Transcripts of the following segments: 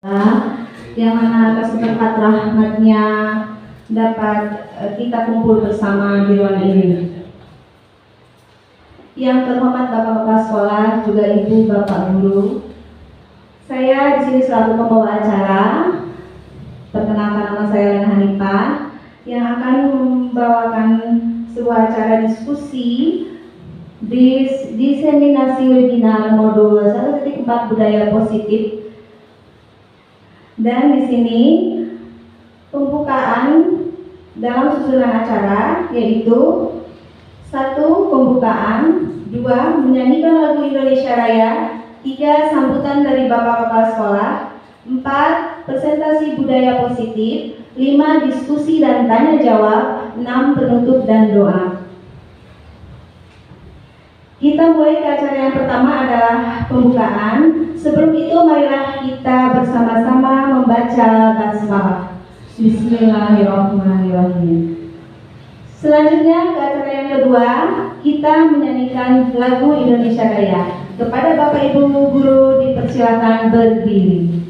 yang mana atas berkat rahmatnya dapat kita kumpul bersama di ruang ini. Yang terhormat Bapak-Bapak sekolah, juga Ibu Bapak Guru, saya di sini selalu membawa acara. Perkenalkan, nama saya Lena Hanifah yang akan membawakan sebuah acara diskusi diseminasi webinar modul 1.4 budaya positif. Dan di sini pembukaan dalam susunan acara yaitu 1. Pembukaan, 2. Menyanyikan lagu Indonesia Raya, 3. Sambutan dari Bapak-Bapak sekolah, 4. Presentasi budaya positif, 5. Diskusi dan tanya jawab, 6. Penutup dan doa. Kita mulai ke acara yang pertama adalah pembukaan. Sebelum itu marilah kita bersama-sama membaca basmalah. Bismillahirrahmanirrahim. Selanjutnya ke acara yang kedua, kita menyanyikan lagu Indonesia Raya. Kepada Bapak Ibu guru dipersilakan berdiri.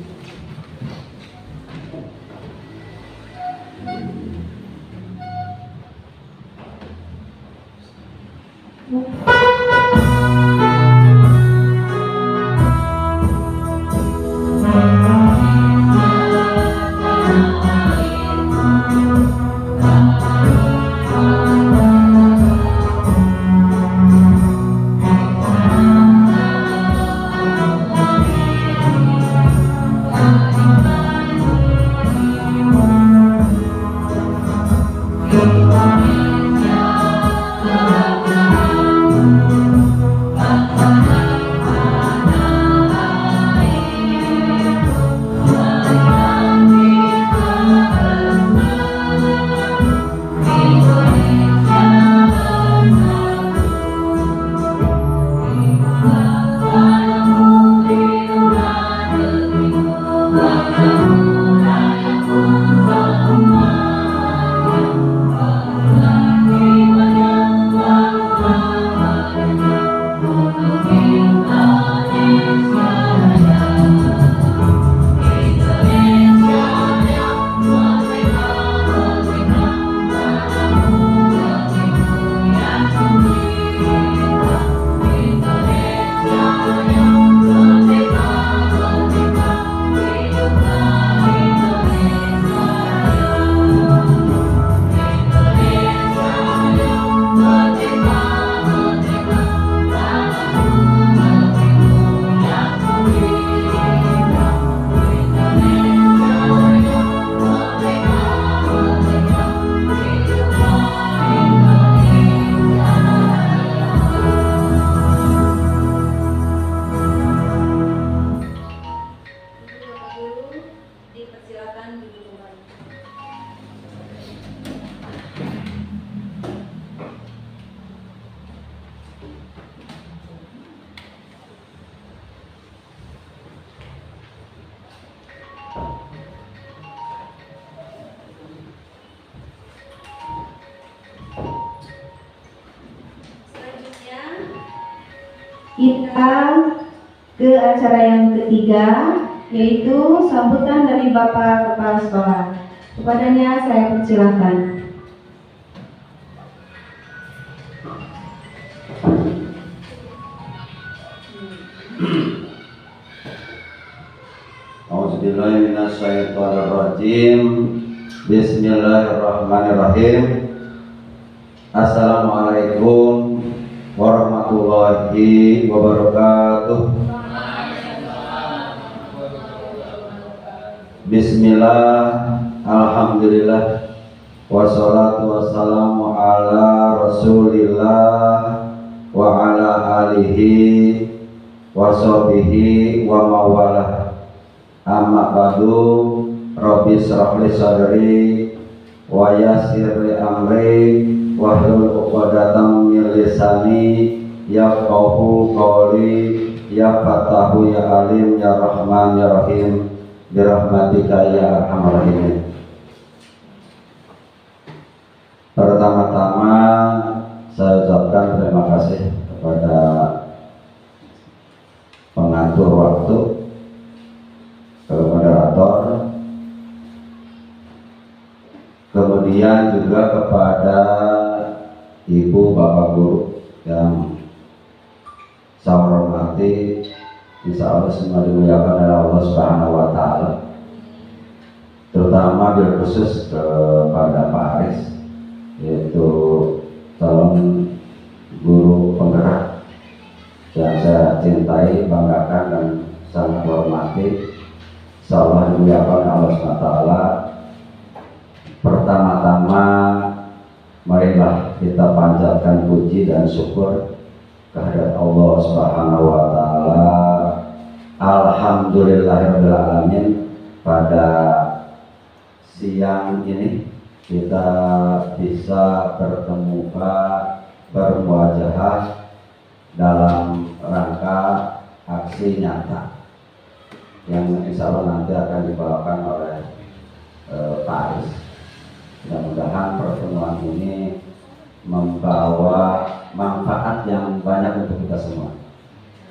Kita ke acara yang ketiga, yaitu sambutan dari Bapak Kepala Sekolah. Kepadanya saya persilakan. Auzubillahiminasyaitonirrajim. Bismillahirrahmanirrahim. Assalamualaikum warahmatullahi wabarakatuh. Bismillah, alhamdulillah, wassalatu wassalamu ala rasulillah wa ala alihi wa sahbihi wa mawalah. Amma ba'du, rabbi shrah li sadri wa yassir li amri wahlul 'uqdatam min lisani yafqahu qawli. Ya Fatahu ya Alim ya Rahman ya Rahim birahmatika ya arhamar rahimin. Pertama-tama saya ucapkan terima kasih kepada pengatur waktu, kepada Kemudian juga kepada ibu bapak guru yang saya hormati, insya Allah semua dimuliakan oleh Allah Subhanahu wa Ta'ala. Terutama bil khusus kepada Pak Aris, yaitu calon guru penggerak yang saya cintai, banggakan dan sangat hormati. Insya Allah dimuliakan oleh Allah Subhanahu wa Ta'ala. Pertama-tama marilah kita panjatkan puji dan syukur kehadirat Allah Subhanahu wa Ta'ala. Alhamdulillahirabbil alamin, pada siang ini kita bisa bertemuka, bermuajahah dalam rangka aksi nyata yang insya Allah nanti akan dibawakan oleh Pak Aris. Mudah-mudahan pertemuan ini membawa manfaat yang banyak untuk kita semua.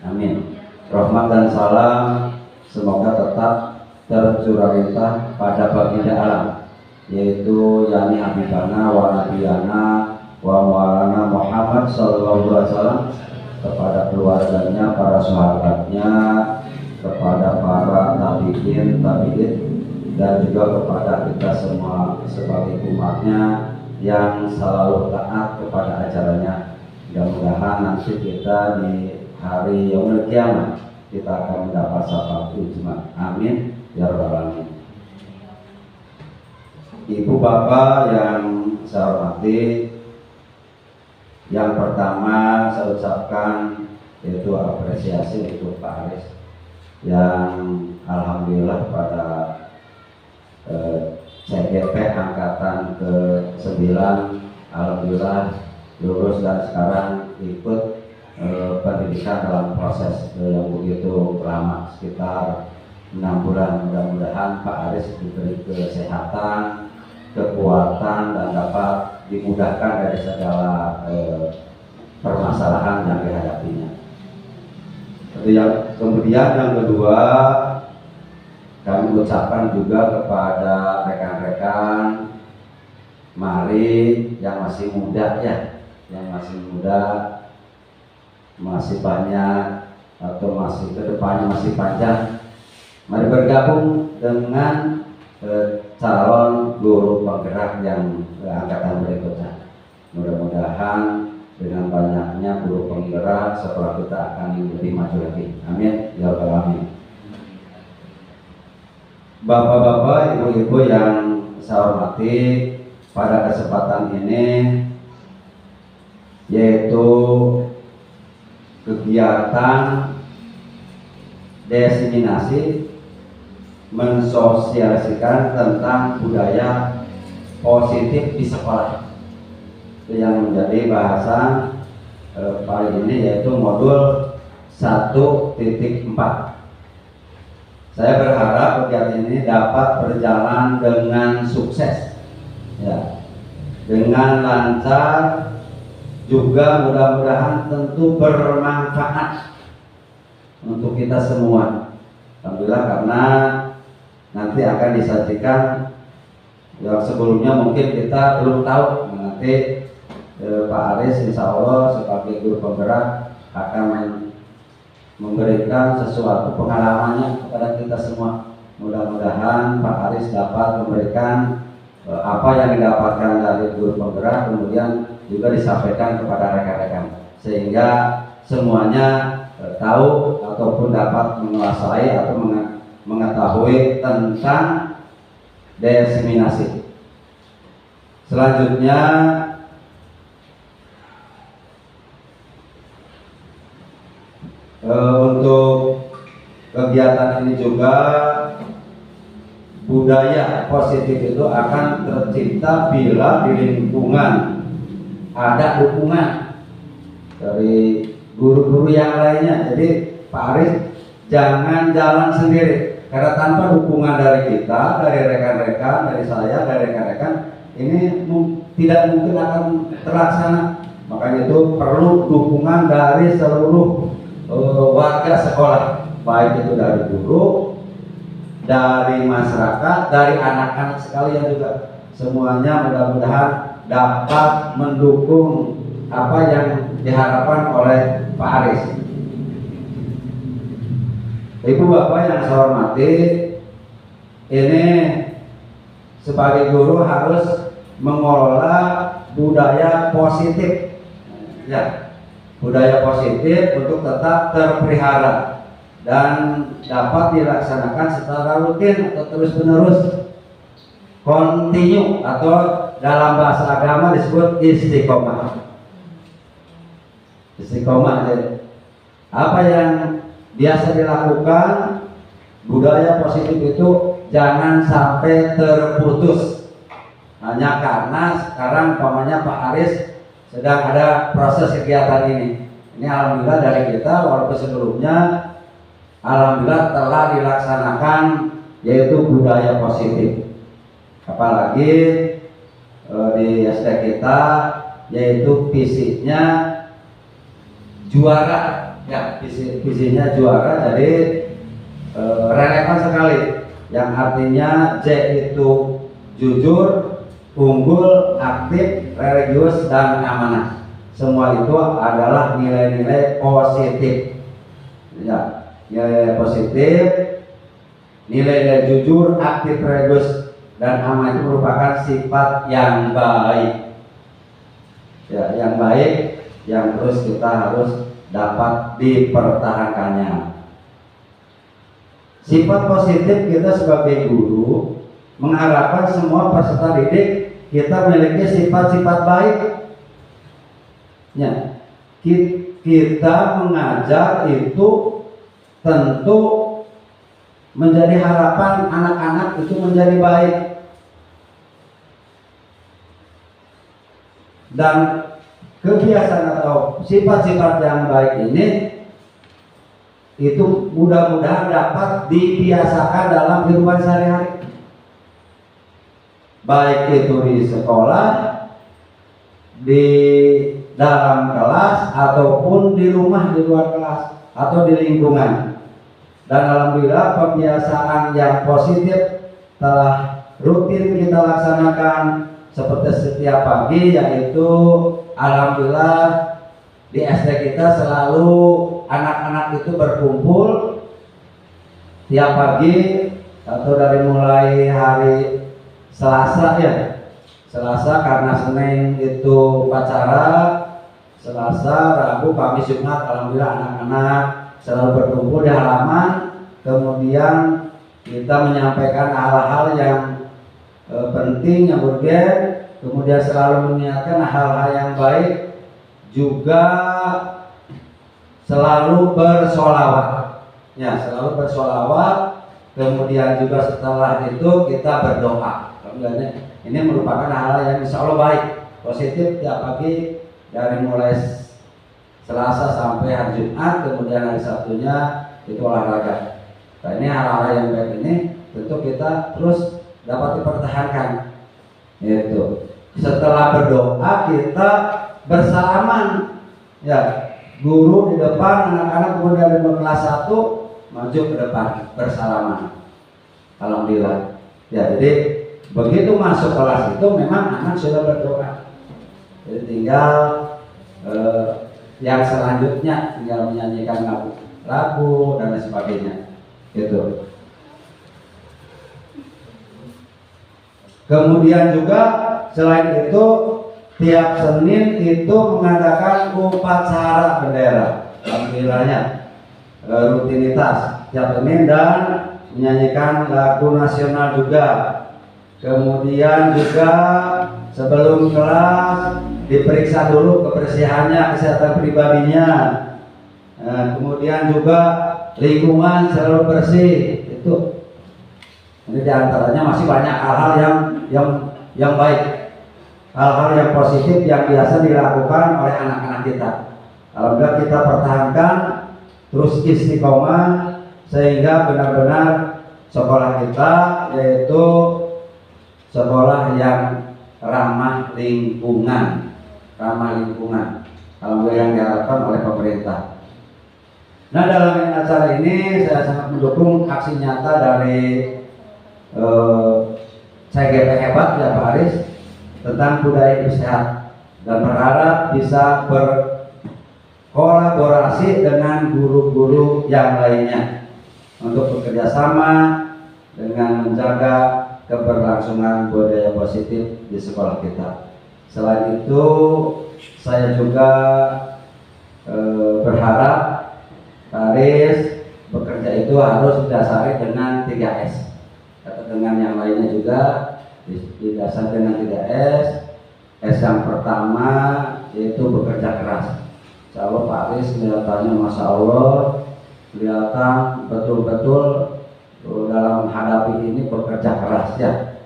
Amin. Rahmat dan salam semoga tetap tercurah limpah pada baginda alam, yaitu Yani Habibana wa Nabiyana wa Maulana Muhammad sallallahu alaihi wasallam, kepada keluarganya, para sahabatnya, kepada para tabi'in, dan juga kepada kita semua sebagai umatnya yang selalu taat kepada ajarannya. Mudah-mudahan nanti kita di hari yaumul kiamat kita akan mendapat syafaat ujma. Amin ya rabbal alamin. Ibu bapak yang saya hormati, yang pertama saya ucapkan yaitu apresiasi untuk Pak Aris yang alhamdulillah pada CGP angkatan ke-9 alhamdulillah lulus dan sekarang ikut pendidikan dalam proses yang begitu lama, sekitar 6 bulan. Mudah-mudahan Pak Aris diberi kesehatan, kekuatan, dan dapat dimudahkan dari segala permasalahan yang dihadapinya. Kemudian yang kedua, kami ucapkan juga kepada rekan-rekan, mari yang masih muda masih banyak atau masih kedepannya masih panjang, mari bergabung dengan calon guru penggerak yang angkatan berikutnya. Mudah-mudahan dengan banyaknya guru penggerak setelah kita akan lebih maju lagi. Amin ya rabbal alamin. Bapak-bapak, ibu-ibu yang saya hormati, pada kesempatan ini yaitu kegiatan diseminasi mensosialisasikan tentang budaya positif di sekolah, itu yang menjadi bahasan kali ini, yaitu modul 1.4. Saya berharap kegiatan ini dapat berjalan dengan sukses, ya, dengan lancar, juga mudah-mudahan tentu bermanfaat untuk kita semua. Alhamdulillah, karena nanti akan disajikan yang sebelumnya mungkin kita belum tahu. Nanti Pak Aris insya Allah sebagai guru penggerak akan memberikan sesuatu pengalamannya kepada kita semua. Mudah-mudahan Pak Aris dapat memberikan apa yang didapatkan dari guru penggerak, kemudian juga disampaikan kepada rekan-rekan, sehingga semuanya tahu ataupun dapat menguasai atau mengetahui tentang diseminasi. Selanjutnya untuk kegiatan ini juga budaya positif itu akan tercipta bila di lingkungan ada dukungan dari guru-guru yang lainnya. Jadi Pak Aris jangan jalan sendiri, karena tanpa dukungan dari kita, dari rekan-rekan, dari saya, dari rekan-rekan, ini tidak mungkin akan terlaksana. Makanya itu perlu dukungan dari seluruh warga sekolah, baik itu dari guru, dari masyarakat, dari anak-anak sekalian juga. semuanya mudah-mudahan dapat mendukung apa yang diharapkan oleh Pak Aris. Ibu Bapak yang saya hormati, ini sebagai guru harus mengelola budaya positif, ya, budaya positif untuk tetap terpelihara dan dapat dilaksanakan secara rutin atau terus-menerus, kontinu, atau dalam bahasa agama disebut istiqomah. Istiqomah, apa yang biasa dilakukan, budaya positif itu jangan sampai terputus hanya karena sekarang umpamanya Pak Aris sedang ada proses kegiatan ini. Ini alhamdulillah dari kita, walaupun sebelumnya alhamdulillah telah dilaksanakan, yaitu budaya positif. Apalagi di SD kita, yaitu visinya juara, ya, visinya juara, jadi relevan sekali. Yang artinya J itu jujur, unggul, aktif, religius, dan amanah. Semua itu adalah nilai-nilai positif. Ya, nilai positif, nilai-nilai jujur, aktif, religius, dan amanah itu merupakan sifat yang baik. Ya, yang baik, yang terus kita harus dapat dipertahankannya. Sifat positif kita sebagai guru mengharapkan semua peserta didik kita memiliki sifat-sifat baik. Ya, kita mengajar itu tentu menjadi harapan anak-anak itu menjadi baik. Dan kebiasaan atau sifat-sifat yang baik ini itu mudah-mudahan dapat dibiasakan dalam kehidupan sehari-hari, baik itu di sekolah, di dalam kelas, ataupun di rumah, di luar kelas, atau di lingkungan. Dan alhamdulillah pembiasaan yang positif telah rutin kita laksanakan seperti setiap pagi, yaitu alhamdulillah di SD kita selalu anak-anak itu berkumpul tiap pagi, atau dari mulai hari Selasa, ya, Selasa karena Senin itu upacara, Selasa, Rabu, Kamis, Jumat, alhamdulillah anak-anak selalu berkumpul di halaman. Kemudian kita menyampaikan hal-hal yang penting, yang urgen, kemudian selalu mengingatkan hal-hal yang baik, juga selalu bersolawat, ya, selalu bersolawat. Kemudian juga setelah itu kita berdoa. Ini merupakan hal yang insya Allah baik, positif tiap pagi dari mulai Selasa sampai hari Jumat, kemudian hari Sabtunya itu olahraga. Nah, ini hal-hal yang baik ini tentu kita terus dapat dipertahankan. Itu setelah berdoa kita bersalaman, ya, guru di depan, anak-anak kemudian dari kelas 1 maju ke depan bersalaman. Alhamdulillah. Ya, jadi begitu masuk kelas itu memang anak sudah berdoa. Jadi tinggal yang selanjutnya tinggal menyanyikan lagu dan lain sebagainya. Gitu. Kemudian juga selain itu tiap Senin itu mengadakan upacara bendera. Alhamdulillahnya rutinitas tiap Senin, dan menyanyikan lagu nasional juga. Kemudian juga sebelum kelas diperiksa dulu kebersihannya, kesehatan pribadinya. Kemudian juga lingkungan selalu bersih. Itu ini diantaranya masih banyak hal-hal yang baik, hal-hal yang positif yang biasa dilakukan oleh anak-anak kita. Alhamdulillah kita pertahankan terus istiqomah sehingga benar-benar sekolah kita yaitu sekolah yang ramah lingkungan, alhamdulillah yang diharapkan oleh pemerintah. Nah, dalam acara ini saya sangat mendukung aksi nyata dari saya hebat ya Pak Aris tentang budaya hidup sehat dan berharap bisa berkolaborasi dengan guru-guru yang lainnya untuk bekerja sama dengan menjaga keberlangsungan budaya positif di sekolah kita. Selain itu, saya juga berharap Pak Aris bekerja itu harus didasari dengan 3S atau dengan yang lainnya juga didasari dengan 3S. S yang pertama yaitu bekerja keras. Insya Allah Pak Aris kelihatannya Masya Allah, kelihatan betul-betul dalam menghadapi ini bekerja keras ya.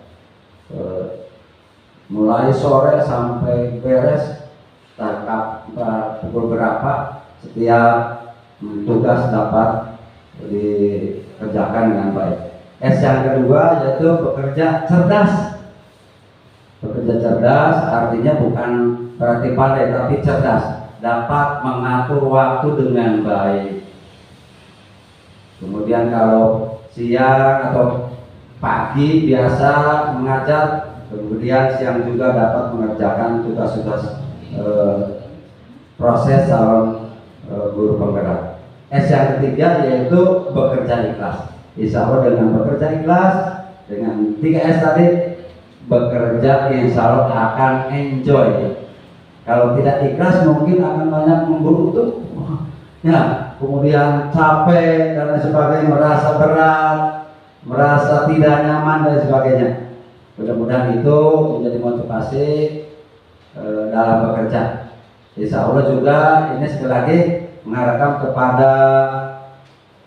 Mulai sore sampai beres pukul berapa setiap tugas dapat dikerjakan dengan baik. S yang kedua yaitu bekerja cerdas. Bekerja cerdas artinya bukan berarti pandai tapi cerdas, dapat mengatur waktu dengan baik. Kemudian kalau siang atau pagi biasa mengajar, kemudian siang juga dapat mengerjakan tugas-tugas proses calon guru penggerak. S yang ketiga yaitu bekerja ikhlas. Insya Allah dengan bekerja ikhlas, dengan 3S tadi, bekerja insya Allah akan enjoy. Kalau tidak ikhlas mungkin akan banyak memburutuk ya, kemudian capek dan lain sebagainya, merasa berat, merasa tidak nyaman dan sebagainya. Mudah-mudahan itu menjadi motivasi dalam bekerja. Insya Allah juga ini sekali lagi mengharapkan kepada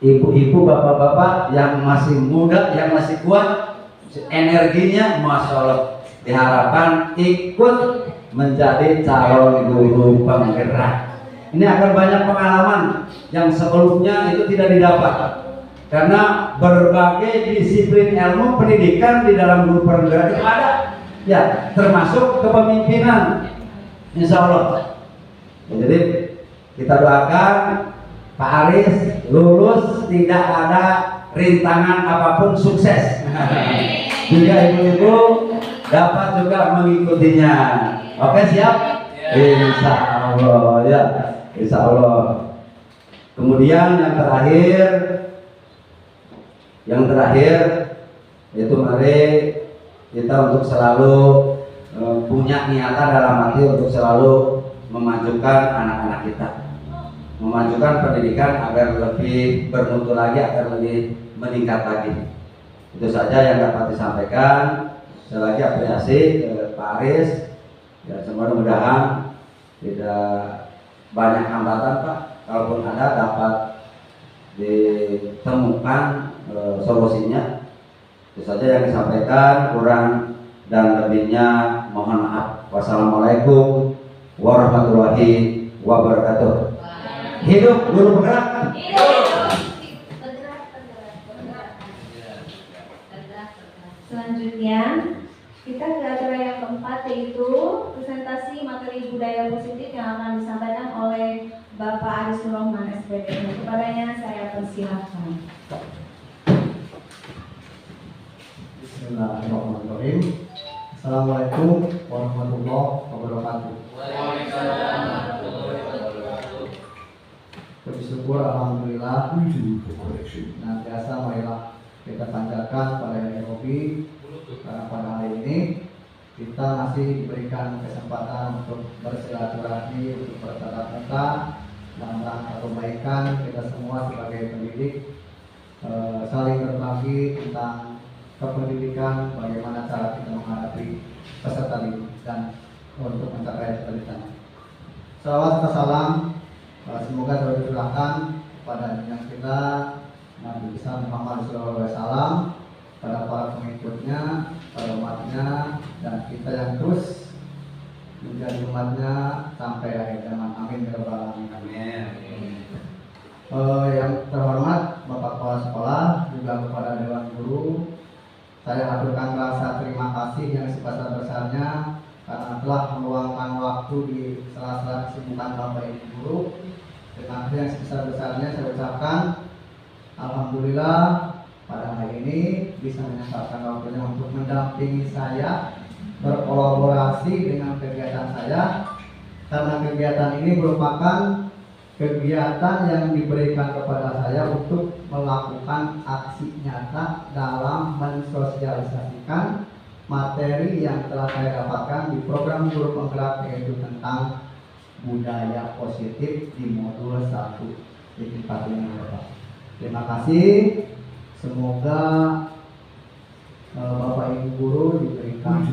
ibu-ibu, bapak-bapak yang masih muda, yang masih kuat, energinya Masya Allah, diharapkan ikut menjadi calon guru penggerak. Ini akan banyak pengalaman yang sebelumnya itu tidak didapat karena berbagai disiplin ilmu pendidikan di dalam guru penggerak itu ada ya, termasuk kepemimpinan Insya Allah. Jadi kita doakan Pak Aris lulus tidak ada rintangan apapun, sukses. Juga ibu-ibu dapat juga mengikutinya. Oke, siap? Insya Allah ya, Insya Allah. Kemudian yang terakhir yaitu mari kita untuk selalu punya niatan dalam hati untuk selalu memajukan anak-anak kita, memajukan pendidikan agar lebih bermutu lagi, agar lebih meningkat lagi. Itu saja yang dapat disampaikan. Sekali lagi apresiasi Pak Aris. Ya, mudah-mudahan tidak banyak hambatan Pak. Kalaupun ada dapat ditemukan solusinya. Itu saja yang disampaikan. Kurang dan lebihnya mohon maaf. Wassalamualaikum warahmatullahi wabarakatuh. Hidup guru penggerak. Selanjutnya kita ke acara yang keempat, yaitu presentasi materi budaya positif yang akan disampaikan oleh Bapak Aris Rahman SPD. Kepadanya saya persilahkan. Bismillahirrahmanirrahim. Assalamualaikum warahmatullahi wabarakatuh. Puji syukur alhamdulillah, biasa marilah kita panjatkan pada Robi, karena pada hari ini kita masih diberikan kesempatan untuk bersilaturahmi, untuk bertatap muka dalam rangka kebaikan kita semua sebagai pendidik, saling berbagi tentang kependidikan, bagaimana cara kita menghadapi peserta didik dan untuk mencapai cita-cita. Salawat serta salam semoga selalu dicurahkan kepada junjungan kita Nabi besar Muhammad SAW, pada para pengikutnya, para umatnya, dan kita yang terus menjadi umatnya sampai akhir zaman. Amin ya rabbal alamin. Yang terhormat Bapak Kepala Sekolah, juga kepada Dewan Guru, saya aturkan rasa terima kasih yang sebesar-besarnya karena telah meluangkan waktu di sela-sela kesibukan Bapak Ibu Guru. Terima kasih yang sebesar-besarnya saya ucapkan. Alhamdulillah pada hari ini bisa menyempatkan waktunya untuk mendampingi saya berkolaborasi dengan kegiatan saya, karena kegiatan ini merupakan kegiatan yang diberikan kepada saya untuk melakukan aksi nyata dalam mensosialisasikan materi yang telah saya dapatkan di program guru penggerak, yaitu tentang budaya positif di modul 1 di tempat ini. Terima kasih. Semoga Bapak Ibu guru diberikan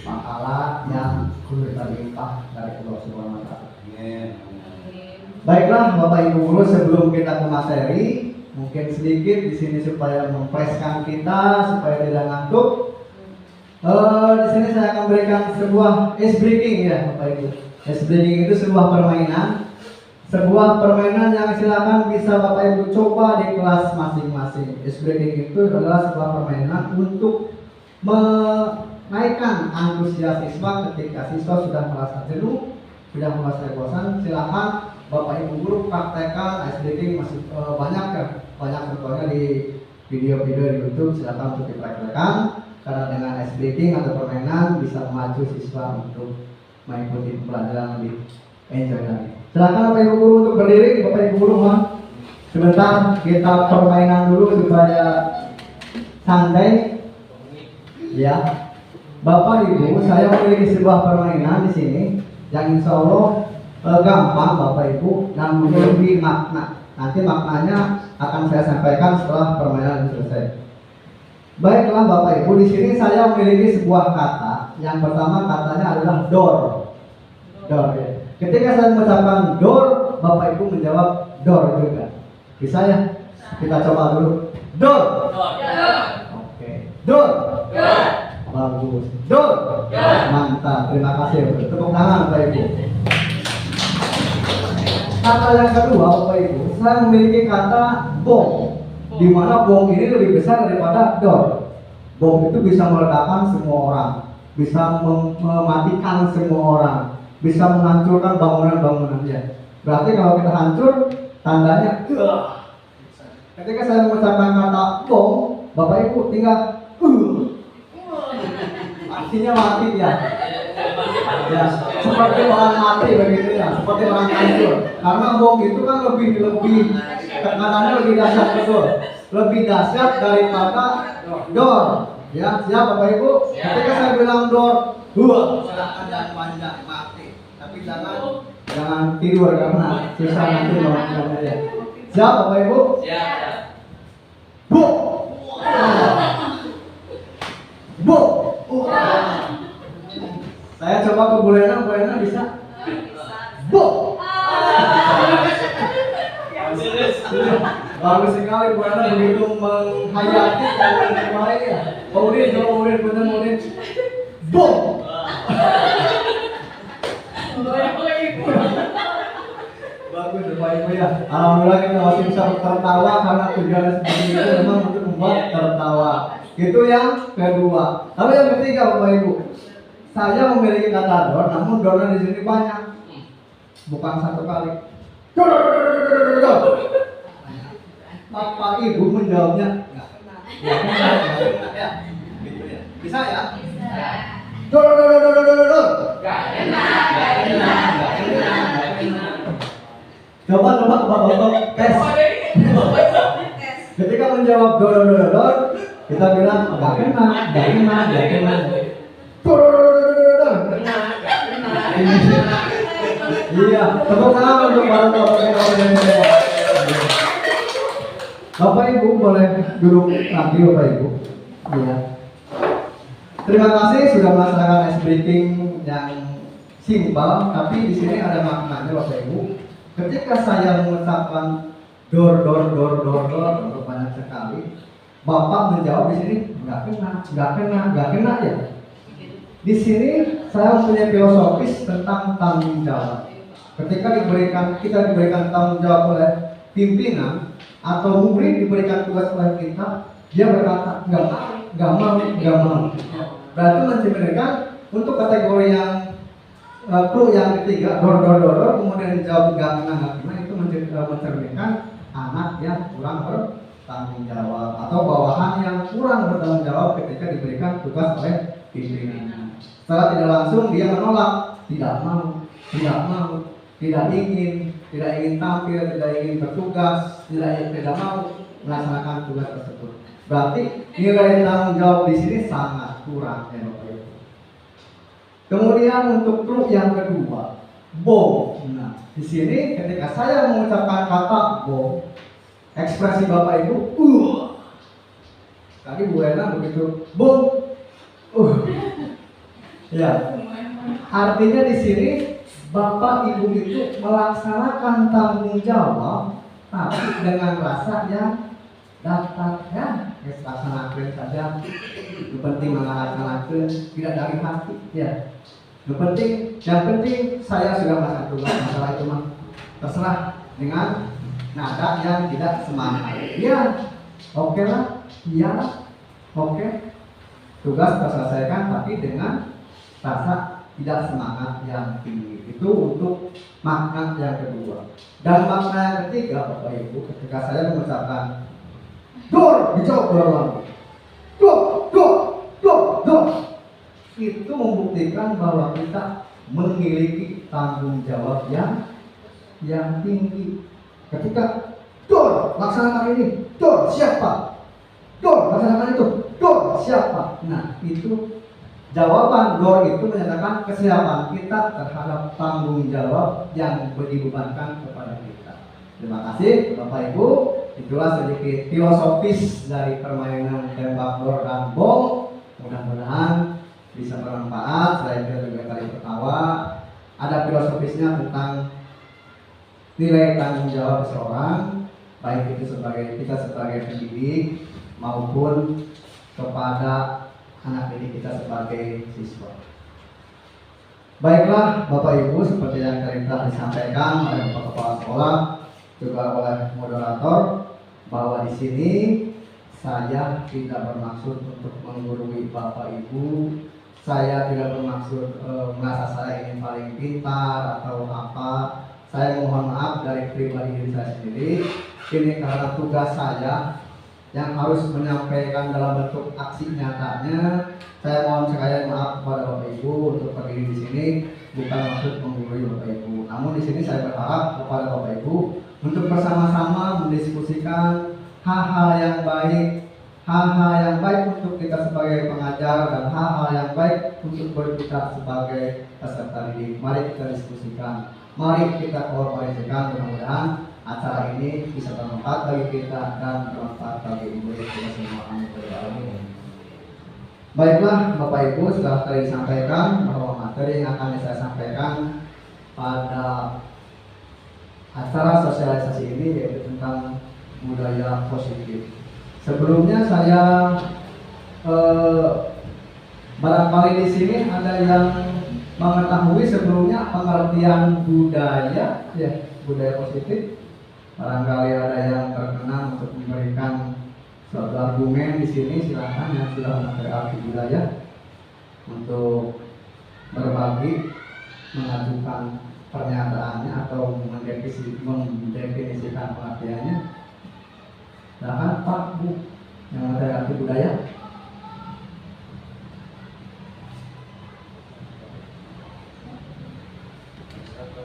pahala yang berlimpah dari Allah Subhanahu wa Ta'ala. Baiklah Bapak Ibu guru, sebelum kita ke materi, mungkin sedikit di sini supaya mempreskan kita supaya tidak ngantuk. Di sini saya akan berikan sebuah ice breaking ya Bapak Ibu. Ice breaking itu sebuah permainan yang silakan bisa Bapak Ibu coba di kelas masing-masing. Ice breaking itu adalah sebuah permainan untuk menaikkan antusias siswa ketika siswa sudah merasa jenuh, sudah merasa bosan. Silakan Bapak Ibu guru praktekkan ice breaking, masih banyak ya, banyak contohnya di video-video di YouTube. Silakan untuk dipraktekkan, karena dengan ice breaking atau permainan bisa memacu siswa untuk mengikuti pembelajaran lebih enjoy lagi. Silakan Bapak Ibu guru untuk berdiri. Bapak Ibu guru sebentar kita permainan dulu supaya santai ya. Bapak Ibu, saya memiliki sebuah permainan di sini yang insya Allah gampang Bapak Ibu dan memiliki makna. Nanti maknanya akan saya sampaikan setelah permainan selesai. Baiklah Bapak Ibu, di sini saya memiliki sebuah kata. Yang pertama katanya adalah door. Door ya. Ketika saya mengucapkan door, Bapak Ibu menjawab door juga. Bisa ya? Kita coba dulu. Door. Oke. Door. Bagus. Door. Mantap. Terima kasih. Tepuk tangan Bapak Ibu. Kata yang kedua Bapak Ibu, saya memiliki kata bom. Di mana bom ini lebih besar daripada door. Bom itu bisa meledakkan semua orang, bisa mematikan semua orang, bisa menghancurkan bangunan-bangunannya. Berarti kalau kita hancur, tandanya ketika saya mengucapkan kata bom, Bapak Ibu tinggal artinya mati ya. Ya, seperti orang mati begitu ya, seperti orang hancur. Karena bom itu kan lebih tekanannya lebih dahsyat, betul. Lebih dahsyat daripada door. Ya, siap Bapak Ibu? Ketika saya bilang door, silakan jangan panjang mati. Tapi jangan tidur karena susah nanti bangunnya. Siap Bapak Ibu? Siap. Bu. Bu. Saya coba ke Bu Lena bisa? Bu. Bagus sekali Bu Lena, begitu menghayati dan kemarin ya. Udin, coba Udin, bener Udin. Bu. Bagus Bapak Ibu ya. Alhamdulillah kita masih bisa tertawa karena tujuannya seperti itu memang untuk membuat tertawa. Itu yang kedua. Lalu yang ketiga Bapak Ibu, saya memiliki kata door, namun doornya di sini banyak, bukan satu kali. Door. Bapak Ibu menjawabnya nggak kena. Ya. Bisa ya? Bisa. Door. Nggak kena. Coba tes. Ketika menjawab door, kita bilang nggak kena. Iya, tepuk tangan untuk para Bapak Ibu boleh duduk lagi Bapak Ibu. Iya. Terima kasih sudah melaksanakan ice breaking yang simpel, tapi di sini ada maknanya Bapak Ibu. Ketika saya mengucapkan door banyak sekali, Bapak menjawab di sini nggak kena ya. Di sini saya punya filosofis tentang tanggung jawab. Ketika kita diberikan tanggung jawab oleh pimpinan atau murid diberikan tugas oleh kita, dia berkata nggak mau. Berarti mencerminkan untuk kategori yang clue yang ketiga door kemudian dijawab nggak kena itu mencerminkan anak yang kurang bertanggung tanggung jawab atau bawahan yang kurang bertanggung jawab ketika diberikan tugas oleh pimpinannya. Secara tidak langsung dia menolak, tidak mau, tidak ingin tampil, tidak ingin bertugas, tidak mau melaksanakan tugas tersebut. Berarti nilai tanggung jawab di sini sangat kurang, ya Bapak Ibu. Kemudian untuk grup yang kedua, bom. Nah, di sini ketika saya mengucapkan kata bom, ekspresi Bapak Ibu, tadi Bu Ena begitu, bom, ya. Artinya di sini Bapak Ibu itu melaksanakan tanggung jawab, tapi dengan rasa yang datar, ya. Laksanakan saja. Yang penting melaksanakan, tidak dari hati, ya. Yang penting saya sudah melaksanakan tugas, masalah itu mah terserah dengan nada yang tidak semangat. Ya, oke lah, iya, oke. Tugas terselesaikan, tapi dengan rasa tidak semangat yang tinggi. Itu untuk makna yang kedua. Dan makna yang ketiga, Bapak Ibu, ketika saya mengucapkan dor, dijawab dor lagi. Dor. Itu membuktikan bahwa kita memiliki tanggung jawab yang tinggi. Ketika dor, laksanakan ini, dor, siapa? Dor, laksanakan itu, dor, siapa? Nah, itu jawaban dor itu menyatakan kesiapan kita terhadap tanggung jawab yang dibebankan kepada kita. Terima kasih Bapak Ibu. Itulah sedikit filosofis dari permainan tembak dor dan bom. Mudah-mudahan bisa bermanfaat. Saya juga kali pertama ada filosofisnya tentang nilai tanggung jawab seseorang, baik itu kita sebagai pendidik maupun kepada anak didik kita sebagai siswa. Baiklah Bapak Ibu, seperti yang tadi telah disampaikan oleh Bapak Kepala Sekolah juga oleh moderator, bahwa di sini saya tidak bermaksud untuk menggurui Bapak Ibu. Saya tidak bermaksud merasa saya ini paling pintar atau apa. Saya mohon maaf dari pribadi diri saya sendiri. Ini karena tugas saya yang harus menyampaikan dalam bentuk aksi nyatanya. Saya mohon sekalian maaf kepada Bapak Ibu untuk berdiri di sini, bukan maksud menggurui Bapak Ibu. Namun di sini saya berharap kepada Bapak Ibu untuk bersama-sama mendiskusikan hal-hal yang baik untuk kita sebagai pengajar dan hal-hal yang baik untuk kita sebagai peserta didik. Mari kita diskusikan, mari kita kolaborasikan. Mudah-mudahan acara ini bisa bermanfaat bagi kita dan bermanfaat bagi ibu kita semua. Amin. Baiklah Bapak Ibu, setelah tadi disampaikan bahwa materi yang akan saya sampaikan pada acara sosialisasi ini yaitu tentang budaya positif. Sebelumnya saya barangkali di sini ada yang mengetahui sebelumnya pengertian budaya, ya, budaya positif. Barangkali ada yang berkenan untuk memberikan suatu argumen di sini, silakan yang sudah mengerti arti budaya untuk berbagi, mengajukan pernyataannya atau mendefinisikan pengertiannya. Silakan Pak, Bu, yang mengerti arti budaya.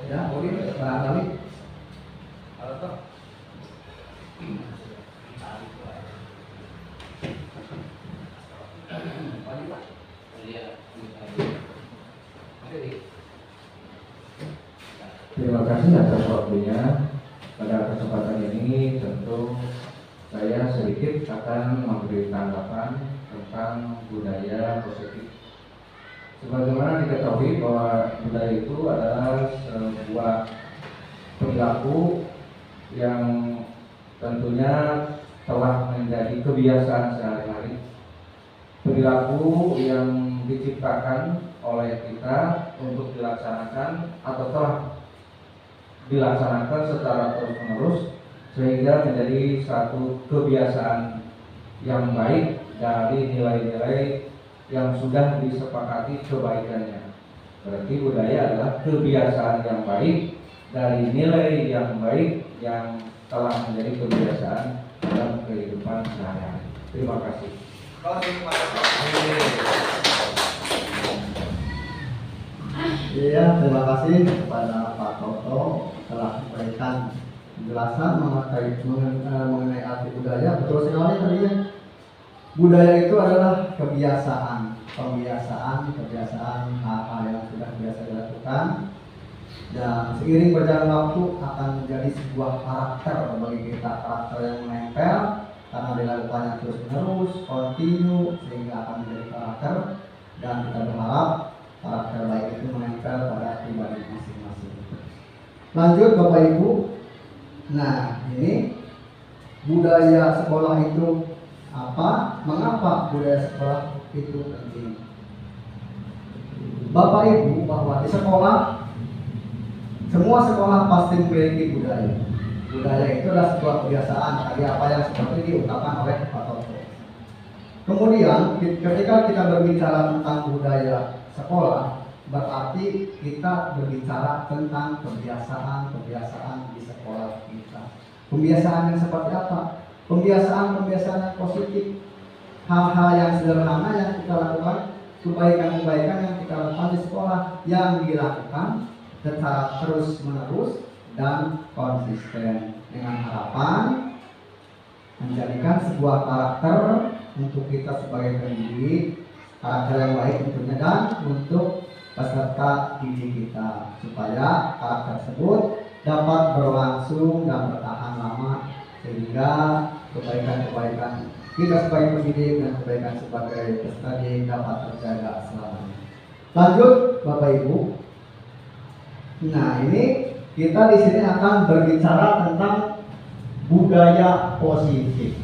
Ya, boleh barangkali. Terima kasih atas waktunya. Pada kesempatan ini tentu saya sedikit akan memberi tanggapan tentang budaya positif. Sebagaimana diketahui bahwa budaya itu adalah sebuah perilaku yang tentunya telah menjadi kebiasaan sehari-hari, perilaku yang diciptakan oleh kita untuk dilaksanakan atau telah dilaksanakan secara terus-menerus sehingga menjadi satu kebiasaan yang baik dari nilai-nilai yang sudah disepakati kebaikannya. Berarti budaya adalah kebiasaan yang baik dari nilai yang baik yang telah menjadi kebiasaan dan kehidupan sehari-hari. Terima kasih. Iya, terima kasih kepada Pak Toto telah memberikan penjelasan mengenai arti budaya. Betul sekali tadinya. Budaya itu adalah kebiasaan hal-hal yang sudah biasa dilakukan, dan seiring berjalan waktu akan menjadi sebuah karakter bagi kita, karakter yang menempel karena dilakukannya terus menerus, kontinu, sehingga akan menjadi karakter, dan kita berharap karakter baik itu menempel pada pribadi masing-masing. Lanjut Bapak Ibu. Nah, ini budaya sekolah itu apa? Mengapa budaya sekolah itu penting? Bapak Ibu, bahwa di sekolah, semua sekolah pasti memiliki budaya. Budaya itu adalah sebuah kebiasaan, tadi apa yang seperti diungkapkan oleh Pak Toto. Kemudian ketika kita berbicara tentang budaya sekolah, berarti kita berbicara tentang kebiasaan di sekolah kita. Kebiasaan yang seperti apa? Kebiasaan yang positif, hal-hal yang sederhana yang kita lakukan, kebaikan-kebaikan yang kita lakukan di sekolah, yang dilakukan secara terus-menerus dan konsisten, dengan harapan menjadikan sebuah karakter untuk kita sebagai pendidik, karakter yang baik tentunya, dan untuk peserta didik kita, supaya karakter tersebut dapat berlangsung dan bertahan lama, sehingga kebaikan-kebaikan kita sebagai pendidik dan kebaikan sebagai peserta didik dapat terjaga selamanya. Lanjut Bapak Ibu. Nah, ini kita di sini akan berbicara tentang budaya positif.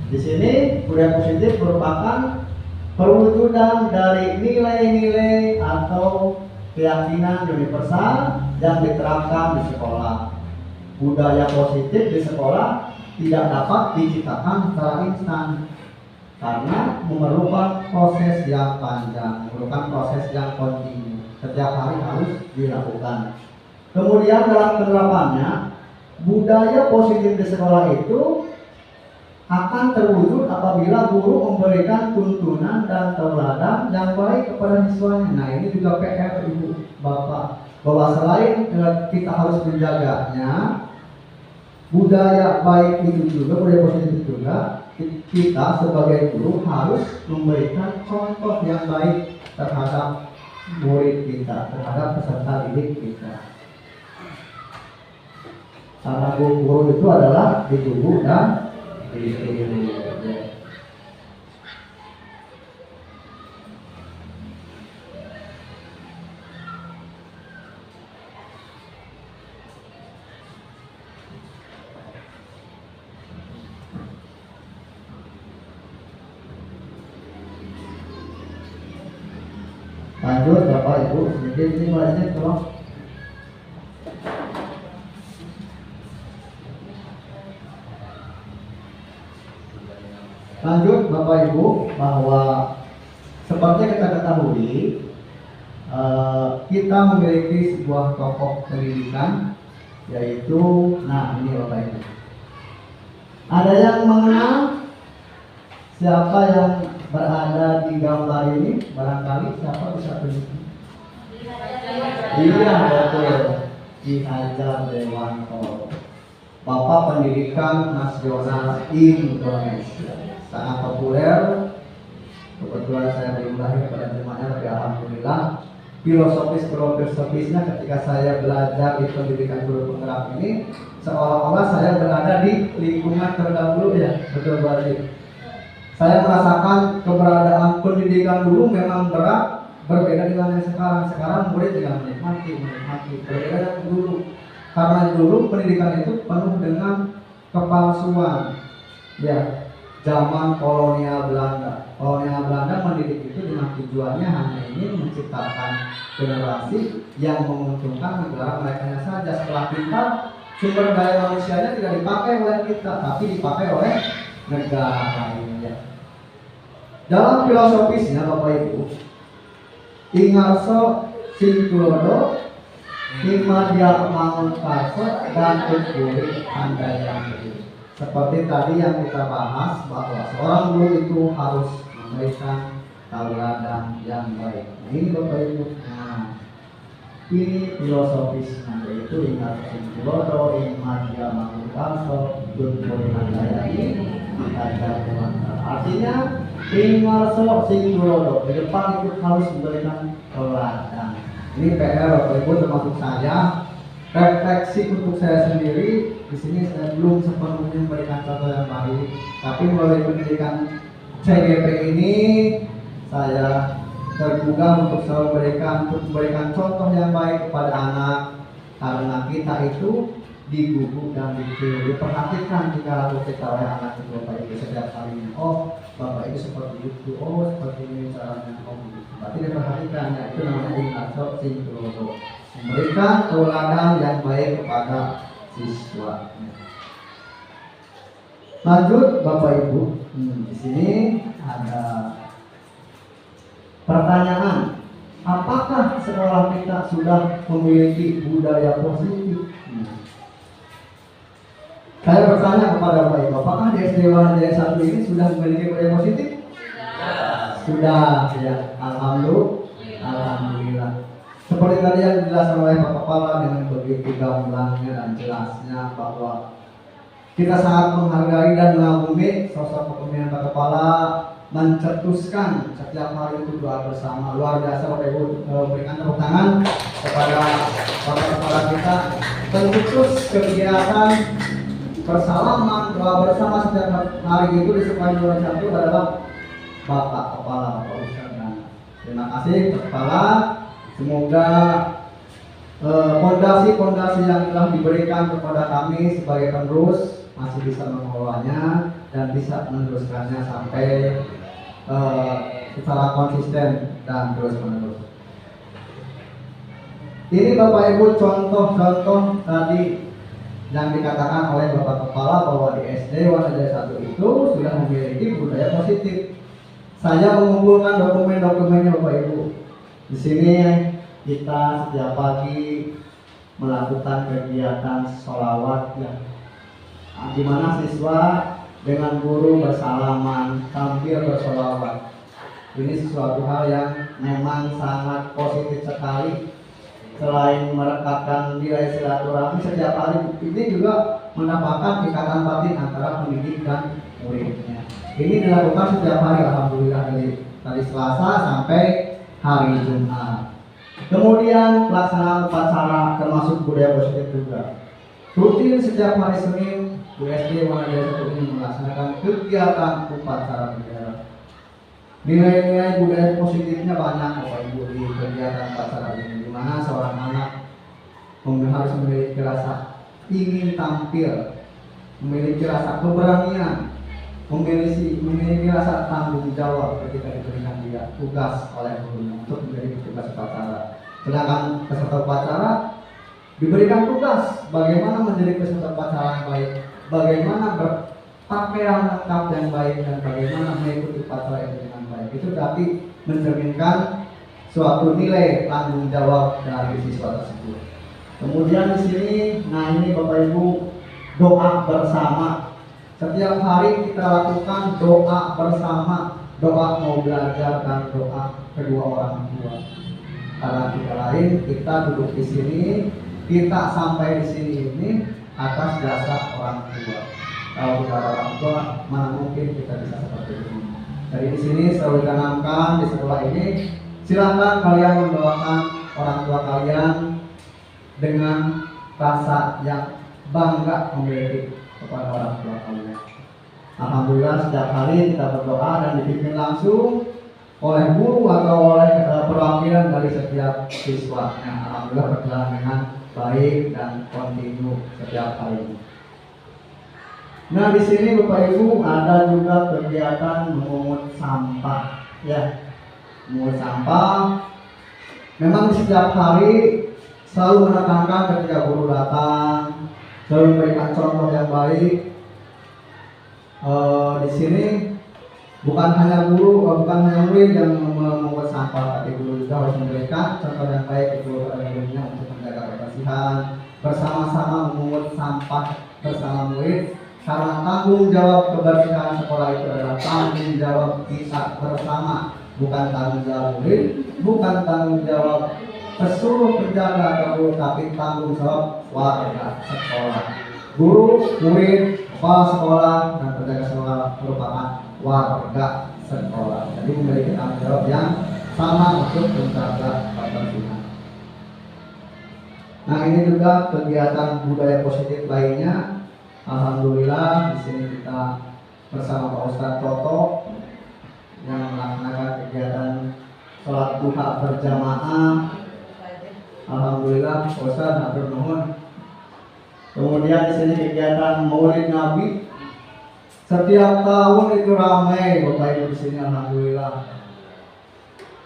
Di sini budaya positif merupakan perwujudan dari nilai-nilai atau keyakinan universal yang diterapkan di sekolah. Budaya positif di sekolah tidak dapat diciptakan secara instan, karena memerlukan proses yang panjang, memerlukan proses yang kontinu, setiap hari harus dilakukan. Kemudian dalam penerapannya, budaya positif di sekolah itu akan terwujud apabila guru memberikan tuntunan dan tauladan yang baik kepada siswanya. Nah, ini juga PR Ibu Bapak, bahwa selain kita harus menjaganya, budaya baik itu juga, budaya positif itu juga, kita sebagai guru harus memberikan contoh yang baik terhadap murid kita, terhadap peserta didik kita. Karena guru itu adalah ditunggu dan ditiru. Lanjut Bapak Ibu, sedikit ini mulainya tolong. Lanjut Bapak Ibu, bahwa seperti kita ketahui, kita memiliki sebuah tokoh pendidikan, yaitu, nah ini Bapak Ibu. Ada yang mengenal siapa yang berada di gambar ini? Barangkali siapa bisa tunjukkan? Iya, betul, Ki Hajar Dewantoro, Bapak Pendidikan Nasional Indonesia, sangat populer. Kebetulan saya belum lahir pada zamannya, tapi alhamdulillah filosofisnya ketika saya belajar di pendidikan guru penggerak ini, seolah-olah saya berada di lingkungan terdahulu, ya, betul berarti. Saya merasakan keberadaan pendidikan dulu memang berat, berbeda dengan yang sekarang. Sekarang murid juga menikmati, berbeda dengan dulu. Karena dulu pendidikan itu penuh dengan kepalsuan. Ya, zaman kolonial Belanda. Kolonial Belanda mendidik itu dengan tujuannya hanya ingin menciptakan generasi yang menguntungkan negara mereka saja. Setelah kita, sumber daya manusianya tidak dipakai oleh kita, tapi dipakai oleh negara lainnya. Dalam filosofisnya Bapak Ibu, Ingarso Singkulodo, Himadya Mangunkarso, dan Tukuri Handayani. seperti tadi yang kita bahas bahwa seorang guru itu harus memberikan tauladan yang baik. Nah, ini Bapak Ibu, nah, ini filosofisnya, yaitu ingat Singkulodo, Imadya Mangukarso, Gunpurihan Daya ini artinya Ingarso Singkulodo, di depan itu harus memberikan teladan. Ini PR Bapak Ibu termasuk saya, refleksi untuk saya sendiri. Di sini saya belum sepenuhnya memberikan contoh yang baik, tapi melalui pendidikan CGP ini saya tergugah untuk selalu memberikan contoh yang baik kepada anak, karena kita itu digugu dan diperhatikan jika laku kita oleh anak itu Bapak Ibu setiap kalinya. Oh, Bapak itu seperti itu, oh seperti ini caranya, oh begitu. Berarti diperhatikan, ya itu namanya ingatso singkulodo, memberikan tauladan yang baik kepada siswa. Lanjut Bapak Ibu, di sini ada pertanyaan, apakah sekolah kita sudah memiliki budaya positif? Saya bertanya kepada Bapak Ibu, apakah di SD Wanadaya 1 ini sudah memiliki budaya positif? Sudah, ya. Alhamdulillah. Seperti tadi yang dijelaskan oleh Pak Kepala dengan begitu gamblangnya dan jelasnya bahwa kita sangat menghargai dan mengagumi sosok kepemimpinan Pak Kepala, mencetuskan setiap hari itu doa bersama. Luar biasa Bapak Ibu, berikan tepuk tangan kepada Bapak Kepala kita. Pencetus kegiatan bersalaman doa bersama setiap hari itu di sekolah Juara 1 adalah Bapak Kepala, Bapak Ustadz. Terima kasih Pak Kepala. Semoga fondasi-fondasi yang telah diberikan kepada kami sebagai penerus masih bisa mengelolanya dan bisa meneruskannya sampai secara konsisten dan terus menerus. Ini Bapak Ibu contoh-contoh tadi yang dikatakan oleh Bapak Kepala bahwa di SD Wanadaya 1 itu sudah memiliki budaya positif. Saya mengumpulkan dokumen-dokumennya Bapak Ibu. Di sini kita setiap pagi melakukan kegiatan sholawat ya, di mana siswa dengan guru bersalaman sambil bersholawat. Ini sesuatu hal yang memang sangat positif sekali. Selain merekatkan nilai silaturahmi setiap hari, ini juga mendapatkan ikatan batin antara pendidik dan muridnya. Ini dilakukan setiap hari, alhamdulillah, dari Selasa sampai hari Jumat. Kemudian pelaksanaan upacara termasuk budaya positif juga. Rutin setiap hari Senin, USD Wanadaya 1 ini melaksanakan kegiatan upacara negara. Nilai-nilai budaya positifnya banyak Bapak Ibu di kegiatan upacara ini, di mana seorang anak harus memiliki rasa ingin tampil, memiliki rasa keberanian, memiliki rasa tanggung jawab ketika diberikan dia tugas oleh gurunya untuk menjadi petugas upacara. Sedangkan peserta upacara diberikan tugas bagaimana menjadi peserta upacara yang baik, bagaimana berpakaian lengkap yang baik, dan bagaimana mengikuti upacara itu dengan baik. Itu berarti mencerminkan suatu nilai tanggung jawab dari siswa tersebut. Kemudian di sini, nah ini Bapak Ibu, doa bersama. Setiap hari kita lakukan doa bersama, doa mau belajar dan doa kedua orang tua. Karena tidak lain, kita duduk di sini, kita sampai di sini ini atas dasar orang tua. Kalau tidak ada orang tua, mana mungkin kita bisa seperti ini. Jadi di sini selalu ditanamkan di sekolah ini, silahkan kalian mendoakan orang tua kalian dengan rasa yang bangga memiliki kepada orang tua kalian. Alhamdulillah setiap hari kita berdoa dan dipimpin langsung oleh guru atau oleh perwakilan dari setiap siswanya. Alhamdulillah berjalan dengan baik dan kontinu setiap hari. Nah di sini Bapak Ibu ada juga kegiatan memungut sampah, ya, memungut sampah. Memang setiap hari selalu menekankan ketika guru datang, selalu memberikan contoh yang baik. Di sini bukan hanya guru, bukan hanya murid yang memungut sampah, tapi guru juga harus memberikan contoh yang baik itu kepada muridnya untuk menjaga kebersihan, bersama-sama memungut sampah bersama murid. Karena tanggung jawab kebersihan sekolah itu adalah tanggung jawab kita bersama, bukan tanggung jawab murid, bukan tanggung jawab seluruh penjaga guru, tapi tanggung jawab warga sekolah. Guru, murid, kepala sekolah, dan penjaga sekolah merupakan warga sekolah. Jadi memiliki tanggung jawab yang sama untuk menjaga kebersihan. Nah, ini juga kegiatan budaya positif lainnya. Alhamdulillah di sini kita bersama Pak Ustadz Toto yang melaksanakan kegiatan sholat duha berjamaah. Alhamdulillah Pak Ustadz hatur nuhun. Kemudian di sini kegiatan Maulid Nabi setiap tahun itu ramai Bapak Ibu di sini. Alhamdulillah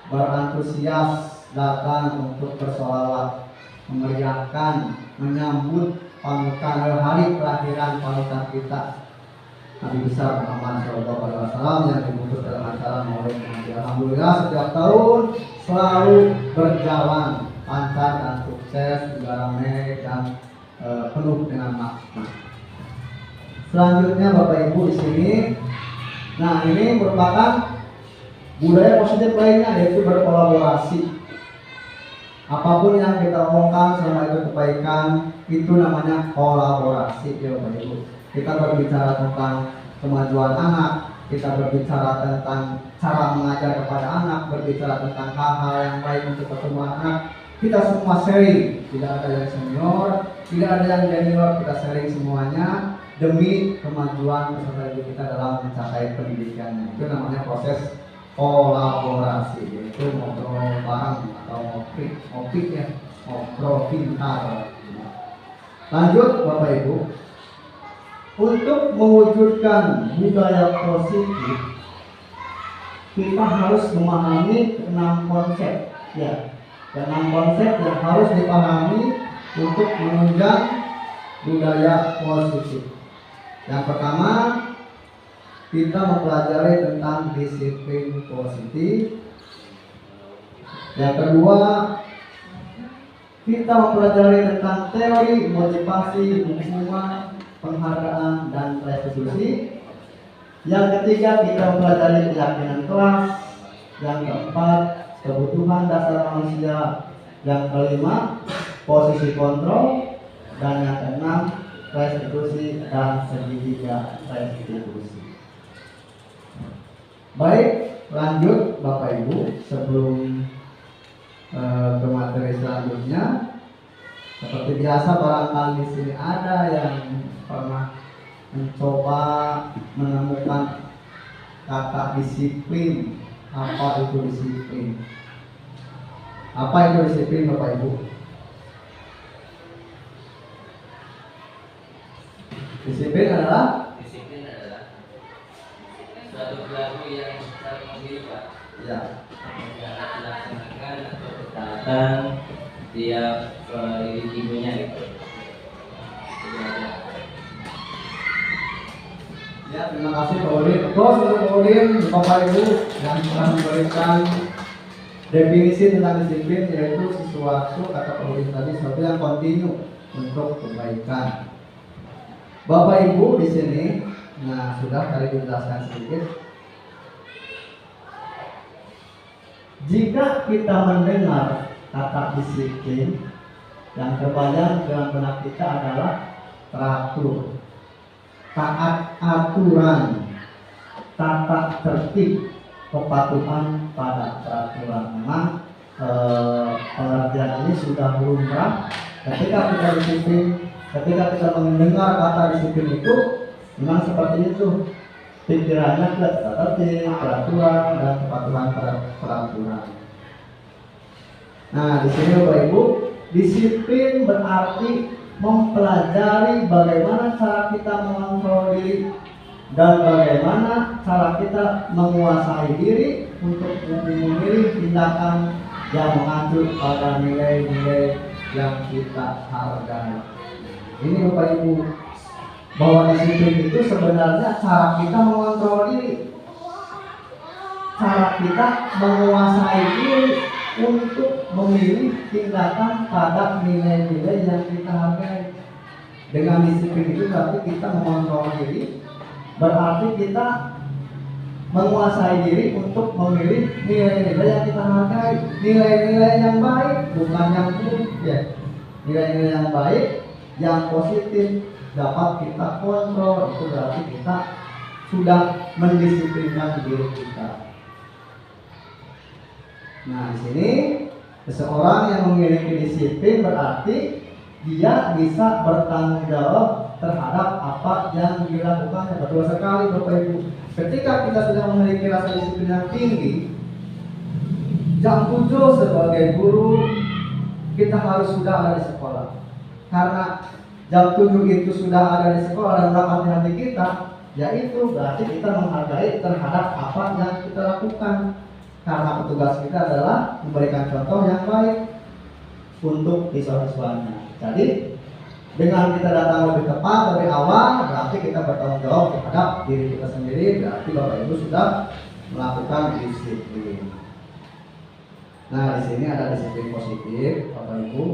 berantusias datang untuk bersolawat, memeriahkan, menyambut panutan hari kelahiran panutan kita Nabi besar Muhammad SAW yang dibutuhkan dalam acara Maulid Nabi. Alhamdulillah setiap tahun selalu berjalan lancar dan sukses, juga ramai dan penuh dengan makna. Selanjutnya Bapak Ibu di sini, nah ini merupakan budaya positif lainnya, yaitu berkolaborasi. Apapun yang kita omongkan selama itu kebaikan, itu namanya kolaborasi ya Bapak Ibu. Kita berbicara tentang kemajuan anak, kita berbicara tentang cara mengajar kepada anak, berbicara tentang hal-hal yang baik untuk pertumbuhan anak. Kita semua sharing, tidak ada yang senior, tidak ada yang junior, kita sharing semuanya demi kemajuan peserta didik kita dalam mencapai pendidikannya. Itu namanya proses kolaborasi, yaitu ngobrol bareng atau ngopi ya, ngobrol pintar. Lanjut Bapak Ibu, untuk mewujudkan budaya positif kita harus memahami 6 konsep ya, 6 konsep yang harus dipahami untuk menunjang budaya positif. Yang pertama, kita mempelajari tentang disiplin positif. Yang kedua, kita mempelajari tentang teori motivasi, hukuman, penghargaan, dan restitusi. Yang ketiga, kita mempelajari keyakinan kelas. Yang keempat, kebutuhan dasar manusia. Yang kelima, posisi kontrol. Dan yang keenam, restitusi dan segitiga restitusi. Baik, lanjut Bapak Ibu, sebelum ke materi selanjutnya. Seperti biasa, barangkali di sini ada yang pernah mencoba menemukan kata disiplin. Apa itu disiplin? Apa itu disiplin Bapak Ibu? Disiplin adalah suatu perilaku yang secara mengikat ya, yang dilaksanakan atau ketaatan tiap individunya gitu. Ya, terima kasih Pak Udin. Terus untuk Pak Udin, Bapak Ibu yang telah memberikan definisi tentang disiplin, yaitu sesuatu kata Pak Udin tadi, sesuatu yang kontinu untuk kebaikan. Bapak Ibu di sini, nah sudah tadi dijelaskan sedikit. Jika kita mendengar kata disiplin, yang terbayang dalam benak kita adalah teratur, taat aturan, tata tertib, kepatuhan pada peraturan. Memang pengertian ini sudah lumrah ketika kita disiplin. Ketika kita mendengar kata disiplin itu, memang seperti itu pikirannya ke tata tertib, peraturan, dan kepatuhan pada peraturan. Nah, di sini Bapak Ibu, disiplin berarti mempelajari bagaimana cara kita mengontrol diri dan bagaimana cara kita menguasai diri untuk memilih tindakan yang mengacu pada nilai-nilai yang kita hargai. Ini Bapak Ibu, bahwa disiplin itu sebenarnya cara kita mengontrol diri, cara kita menguasai diri untuk memilih tindakan pada nilai-nilai yang kita hargai. Dengan disiplin itu berarti kita mengontrol diri, berarti kita menguasai diri untuk memilih nilai-nilai yang kita hargai, nilai-nilai yang baik, bukan yang buruk ya. Nilai-nilai yang baik, yang positif dapat kita kontrol, itu berarti kita sudah mendisiplinkan diri kita. Nah, di sini seseorang yang memiliki disiplin berarti dia bisa bertanggung jawab terhadap apa yang dilakukannya. Betul sekali Bapak Ibu. Ketika kita sudah memiliki rasa disiplin yang tinggi, jam 7 sebagai guru kita harus sudah ada di sekolah. Karena jam 7 itu sudah ada di sekolah dan dalam hati kita, yaitu berarti kita menghargai terhadap apa yang kita lakukan. Karena petugas kita adalah memberikan contoh yang baik untuk siswa-siswanya. Jadi dengan kita datang lebih tepat, lebih awal, berarti kita bertanggung jawab terhadap diri kita sendiri. Berarti Bapak Ibu sudah melakukan disiplin. Nah, di sini ada disiplin positif, Bapak Ibu.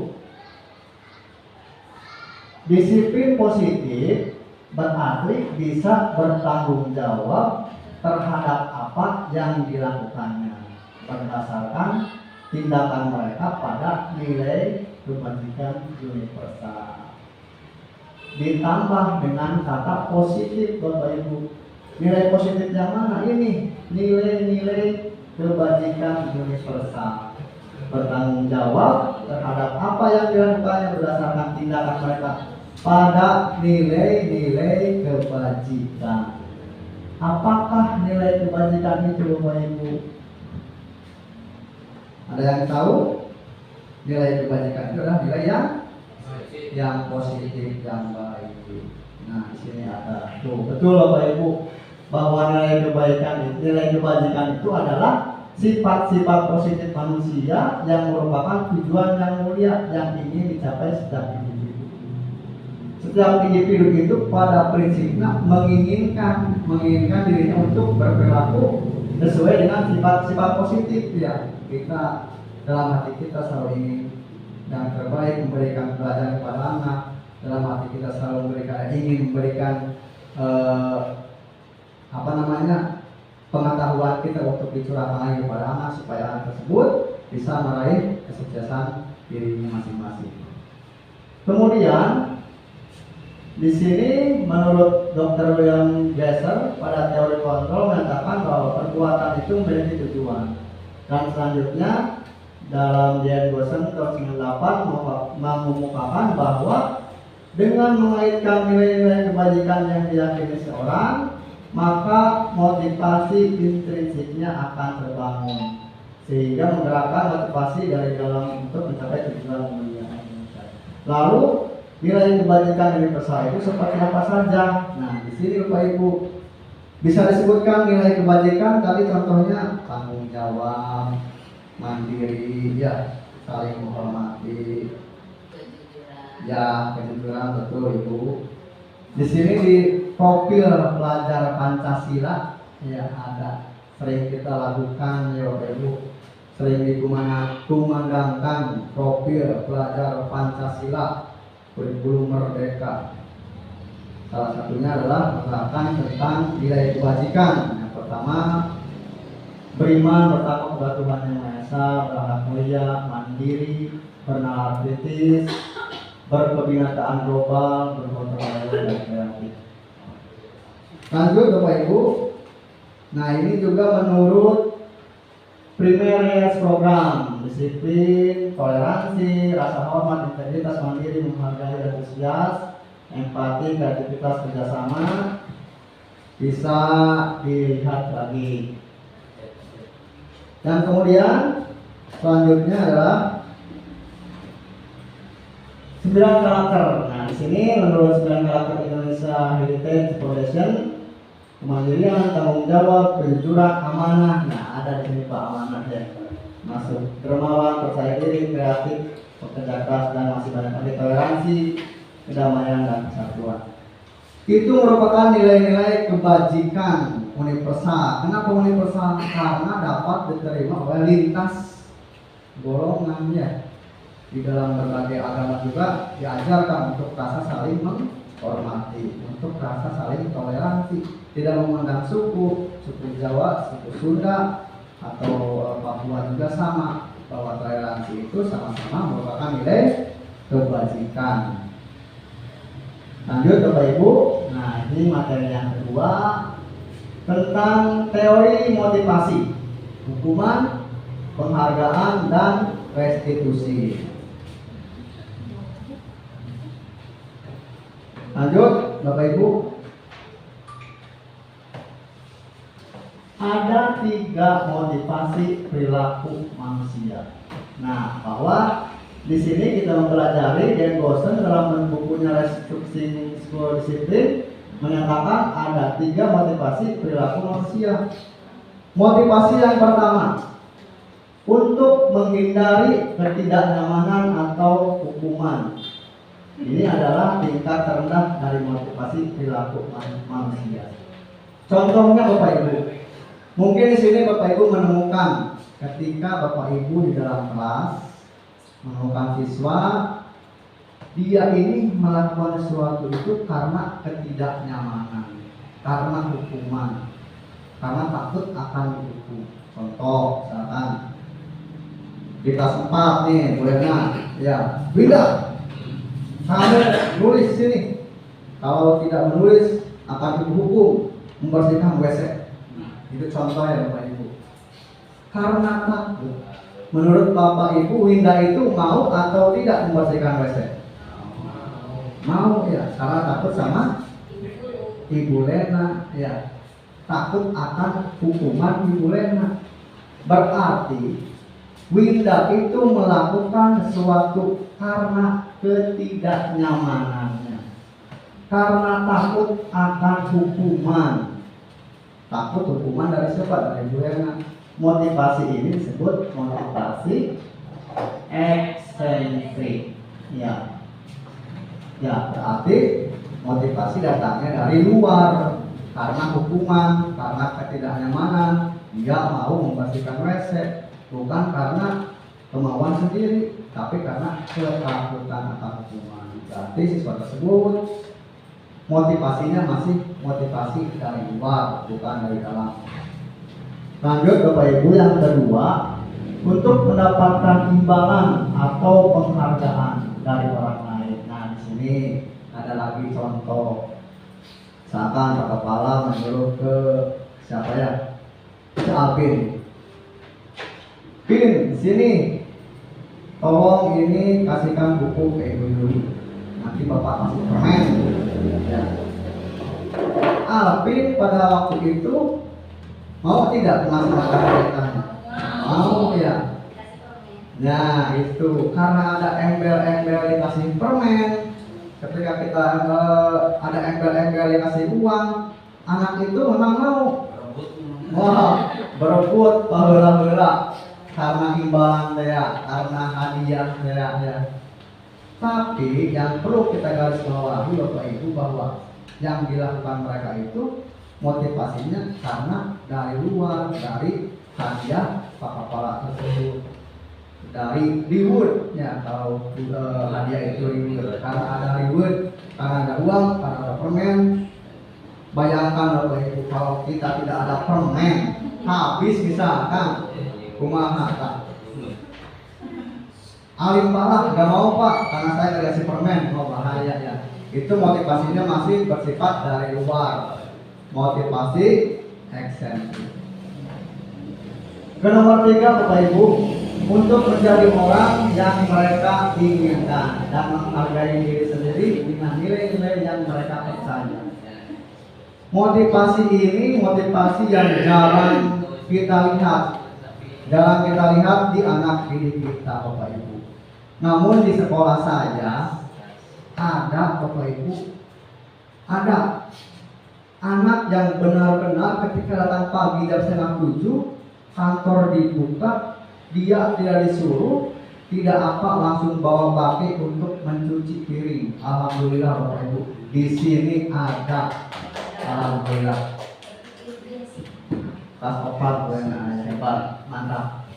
Disiplin positif berarti bisa bertanggung jawab terhadap apa yang dilakukannya berdasarkan tindakan mereka pada nilai kebajikan universal. Ditambah dengan kata positif Bapak Ibu. Nilai positif yang mana? Ini nilai-nilai kebajikan universal. Bertanggung jawab terhadap apa yang dilakukannya berdasarkan tindakan mereka pada nilai-nilai kebajikan. Apakah nilai kebajikan itu Bapak Ibu? Ada yang tahu? Nilai kebajikan itu adalah nilai yang positif, yang baik. Nah, di sini ada tuh, betul Bapak Ibu, bahwa nilai kebaikan, nilai kebajikan itu adalah sifat-sifat positif manusia yang merupakan tujuan yang mulia yang ingin dicapai setiap individu. Setiap individu itu pada prinsipnya menginginkan dirinya untuk berperilaku sesuai dengan sifat-sifat positif ya. Kita dalam hati kita selalu ingin yang terbaik, memberikan pelajaran kepada anak. Dalam hati kita selalu ingin memberikan pengetahuan kita untuk dicurahkan kepada anak supaya anak tersebut bisa meraih kesuksesan dirinya masing-masing. Kemudian di sini menurut Dr. William Glasser pada teori kontrol mengatakan bahwa perbuatan itu memiliki tujuan. Dan selanjutnya dalam Dian Gosen tahun 98 mengemukakan bahwa dengan mengaitkan nilai-nilai kebajikan yang diyakini seorang, maka motivasi intrinsiknya akan terbangun sehingga menggerakkan motivasi dari dalam untuk mencapai tujuan mulia. Lalu nilai kebajikan universal itu seperti apa saja? Nah, di sini Bapak Ibu bisa disebutkan nilai kebajikan tadi contohnya tanggung jawab, mandiri, ya, saling menghormati, ya, kejujuran, betul Ibu. Di sini di profil pelajar Pancasila ya ada sering kita lakukan ya Bapak Ibu, sering dikumandangkan profil pelajar Pancasila kurikulum merdeka. Salah satunya adalah menerapkan tentang nilai kebajikan. Yang pertama, beriman, bertakwa kepada Tuhan Yang Maha Esa, berakhlak mulia, mandiri, bernalar kritis, berkebinekaan global, bergotong royong dan kreatif. Lanjut Bapak Ibu. Nah, ini juga menurut Primaries Program, disiplin, toleransi, rasa hormat, integritas, mandiri, menghargai, antusias, empati, kreativitas, kerjasama bisa dilihat lagi. Dan kemudian selanjutnya adalah 9 karakter. Nah, di sini menurut 9 karakter Indonesia Heritage Foundation, kemandirian, tanggung jawab, kejujuran, amanah. Nah, ada di sini Pak amanah ya. Masuk dermawan, percaya diri, kreatif, pekerja keras, dan masih banyak lagi toleransi, kedamaian dan kesatuan. Itu merupakan nilai-nilai kebajikan universal. Kenapa universal? Karena dapat diterima oleh lintas golongan ya. di dalam berbagai agama juga diajarkan untuk rasa saling menghormati, untuk rasa saling toleransi, tidak memandang suku Jawa, suku Sunda atau Papua juga sama, bahwa toleransi itu sama-sama merupakan nilai kebajikan. Lanjut Bapak Ibu. Nah, ini materi yang kedua tentang teori motivasi, hukuman, penghargaan, dan restitusi. Lanjut Bapak Ibu. Ada 3 motivasi perilaku manusia. Nah, bahwa di sini kita mempelajari Dan Gosen dalam bukunya Restructuring Sebuah Disiplin menyatakan ada 3 motivasi perilaku manusia. Motivasi yang pertama, untuk menghindari ketidaknyamanan atau hukuman. Ini adalah tingkat terendah dari motivasi perilaku manusia. Contohnya Bapak Ibu, mungkin di sini Bapak Ibu menemukan ketika Bapak Ibu di dalam kelas menemukan siswa, dia ini melakukan sesuatu itu karena ketidaknyamanan, karena hukuman, karena takut akan dihukum. Contoh, misalkan kita sempat nih, bolehnya, ya, pindah, kamu nulis sini. Kalau tidak menulis akan dihukum, membersihkan WC. Itu contoh ya Bapak Ibu. Karena takut. Menurut Bapak Ibu, Winda itu mau atau tidak membersihkan WC? Mau ya, karena takut sama Ibu Lena, ya. Takut akan hukuman Ibu Lena. Berarti Winda itu melakukan sesuatu karena ketidaknyamanannya, karena takut akan hukuman. Takut hukuman dari siapa? Dari Ibu Lena. Motivasi ini disebut motivasi eksentrik. Ya, berarti motivasi datangnya dari luar, karena hukuman, karena ketidaknyamanan, dia mau membersihkan WC, bukan karena kemauan sendiri, tapi karena ketakutan akan hukuman. Berarti siswa tersebut motivasinya masih motivasi dari luar, bukan dari dalam. Lanjut Bapak Ibu, yang kedua, untuk mendapatkan imbalan atau penghargaan dari orang lain. Nah, di sini ada lagi contoh. Misalkan Pak Kepala menyuruh ke siapa ya? Ke Alvin. Pin, sini, tolong ini kasihkan buku ke Ibu dulu. Nanti Bapak kasih permen. Ya. Alvin pada waktu itu mau tidak melaksanakan perintahnya? Mau ya. Nah itu karena ada embel-embel dikasih permen. Ketika kita ada embel-embel dikasih uang, anak itu memang mau. Wah, berebut baheula-heula karena imbalan dia, karena hadiah dia ya. Tapi yang perlu kita garis bawahi Bapak Ibu, bahwa yang dilakukan mereka itu motivasinya karena dari luar, dari hadiah Pak Kepala tersebut, dari reward ya. Kalau hadiah itu reward, karena ada reward, karena ada uang, karena ada permen. Bayangkan Bapak Ibu, kalau kita tidak ada permen, habis misalkan kumaha Kak? Alim parah, gak mau Pak, karena saya tidak kasih permen, mau bahaya ya. Itu motivasinya masih bersifat dari luar, motivasi eksentrik. Ke nomor 3 Bapak Ibu, untuk menjadi orang yang mereka inginkan dan menghargai diri sendiri dengan nilai-nilai yang mereka percaya. Motivasi ini motivasi yang jarang kita lihat di anak didik kita Bapak Ibu. Namun di sekolah saja ada Bapak Ibu, ada anak yang benar-benar ketika datang pagi jam 6:30 kantor dibuka, dia tidak disuruh, tidak apa, langsung bawa baki untuk mencuci piring. Alhamdulillah Bapak Ibu, di sini ada. Alhamdulillah. Pas opat hebat, mantap.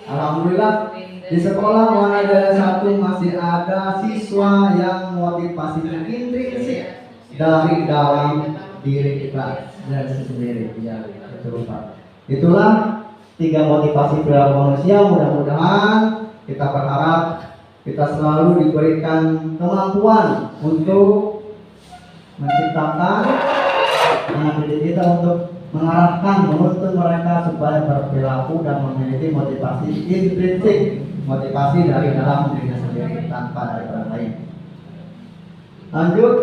Alhamdulillah Di sekolah Wanadaya 1 masih ada siswa yang motivasinya intrinsik dari dalam diri kita sendiri. Ya, betul Pak. Itulah 3 motivasi perilaku manusia. Mudah-mudahan kita berharap kita selalu diberikan kemampuan untuk menciptakan anak didik kita untuk mengarahkan, menuntun mereka supaya berperilaku dan memiliki motivasi intrinsik, motivasi dari dalam dirinya sendiri tanpa dari orang lain. Lanjut.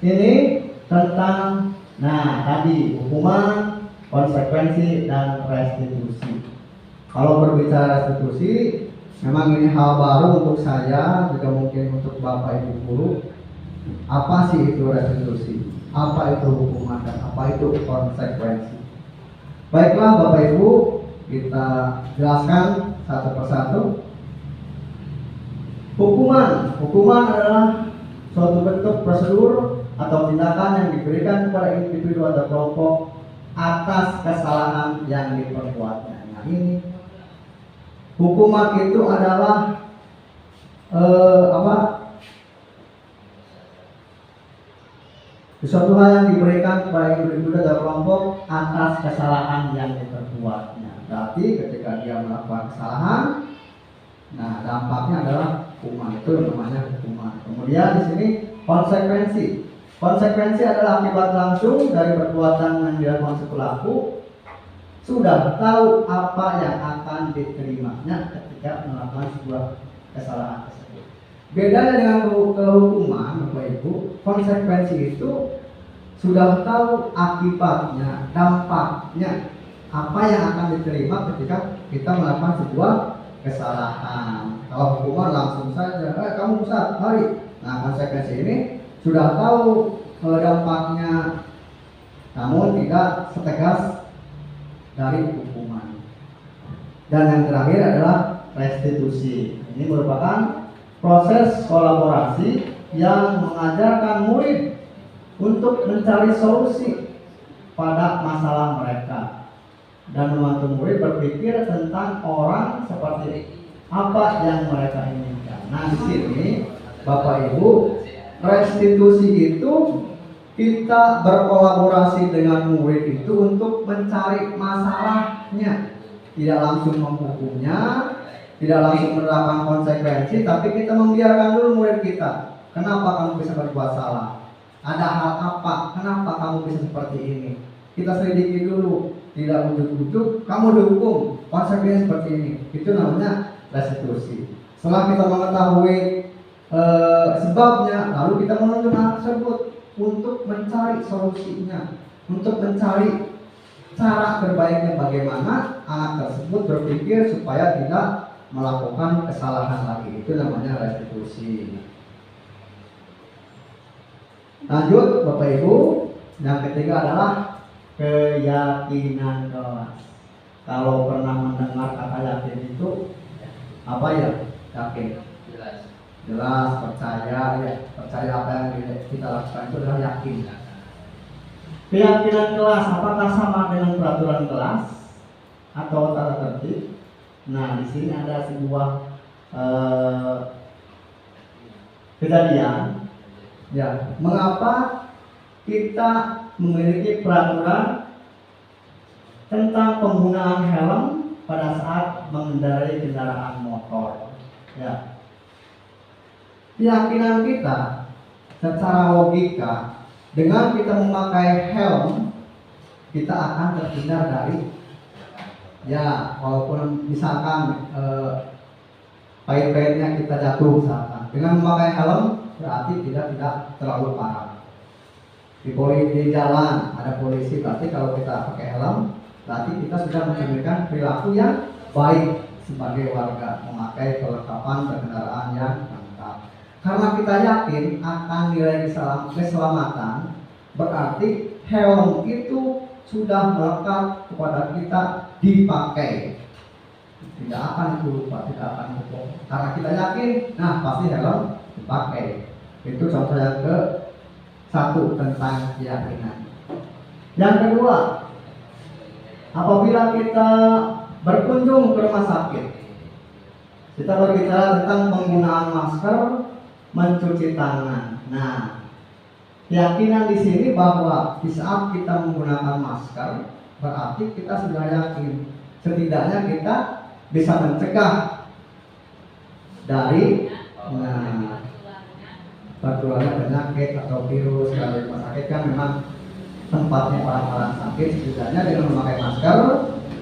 Ini tentang tadi hukuman, konsekuensi dan restitusi. Kalau berbicara restitusi, memang ini hal baru untuk saya, juga mungkin untuk Bapak Ibu guru. Apa sih itu restitusi? Apa itu hukuman dan apa itu konsekuensi? Baiklah Bapak Ibu, kita jelaskan satu persatu. Hukuman adalah suatu bentuk prosedur atau tindakan yang diberikan kepada individu atau kelompok atas kesalahan yang diperbuatnya. Nah, ini hukuman itu adalah sesuatu hal yang diberikan kepada individu atau kelompok atas kesalahan yang diperbuatnya. Berarti ketika dia melakukan kesalahan, nah dampaknya adalah hukuman. Itu namanya hukuman. Kemudian di sini konsekuensi. Konsekuensi adalah akibat langsung dari perbuatan yang dilakukan si pelaku. Sudah tahu apa yang akan diterimanya ketika melakukan sebuah kesalahan tersebut. Bedanya dengan kehukuman, Bapak Ibu, konsekuensi itu sudah tahu akibatnya, dampaknya, apa yang akan diterima ketika kita melakukan sebuah kesalahan. Kalau hukuman langsung saja, kamu Ustaz, mari. Nah, konsekuensi ini sudah tahu dampaknya, namun tidak setegas dari hukuman. Dan yang terakhir adalah restitusi. Ini merupakan proses kolaborasi yang mengajarkan murid untuk mencari solusi pada masalah mereka dan membantu murid berpikir tentang orang seperti apa yang mereka inginkan. Nah, di sini Bapak Ibu, restitusi itu kita berkolaborasi dengan murid itu untuk mencari masalahnya, tidak langsung menghukumnya, tidak langsung menerapkan konsekuensi, tapi kita membiarkan dulu murid kita. Kenapa kamu bisa berbuat salah? Ada hal apa? Kenapa kamu bisa seperti ini? Kita selidiki dulu, tidak ujuk-ujuk kamu dihukum, konsekuensinya seperti ini. Itu namanya restitusi. Setelah kita mengetahui sebabnya, lalu kita menuntun hal tersebut untuk mencari solusinya, untuk mencari cara terbaiknya bagaimana anak tersebut berpikir supaya tidak melakukan kesalahan lagi. Itu namanya restitusi. Lanjut Bapak Ibu, yang ketiga adalah keyakinan kelas. Kalau pernah mendengar kata yakin itu apa ya? Yakin. Jelas, percaya ya, percaya apa yang kita lakukan itu adalah yakin. Keyakinan kelas apakah sama dengan peraturan kelas atau tata tertib? Nah, di sini ada sebuah kejadian. Ya, mengapa kita memiliki peraturan tentang penggunaan helm pada saat mengendarai kendaraan motor? Ya. Keyakinan kita secara logika, dengan kita memakai helm, kita akan terhindar dari, ya walaupun misalkan pahit-pahitnya kita jatuh misalkan. Dengan memakai helm berarti tidak terlalu parah. Di jalan ada polisi, berarti kalau kita pakai helm berarti kita sudah mencerminkan perilaku yang baik sebagai warga, memakai perlengkapan kendaraan yang lengkap. Karena kita yakin akan nilai keselamatan, berarti helm itu sudah melekat kepada kita dipakai. Tidak akan itu lupa, tidak akan lupa. Karena kita yakin, nah pasti helm dipakai. Itu contoh yang ke-1 tentang keyakinan. Yang kedua, apabila kita berkunjung ke rumah sakit, kita berbicara tentang penggunaan masker, mencuci tangan. Nah, keyakinan di sini bahwa di saat kita menggunakan masker, berarti kita sudah yakin setidaknya kita bisa mencegah dari tertularnya penyakit atau virus. Kalau di rumah sakit kan memang tempatnya orang-orang sakit, setidaknya dengan memakai masker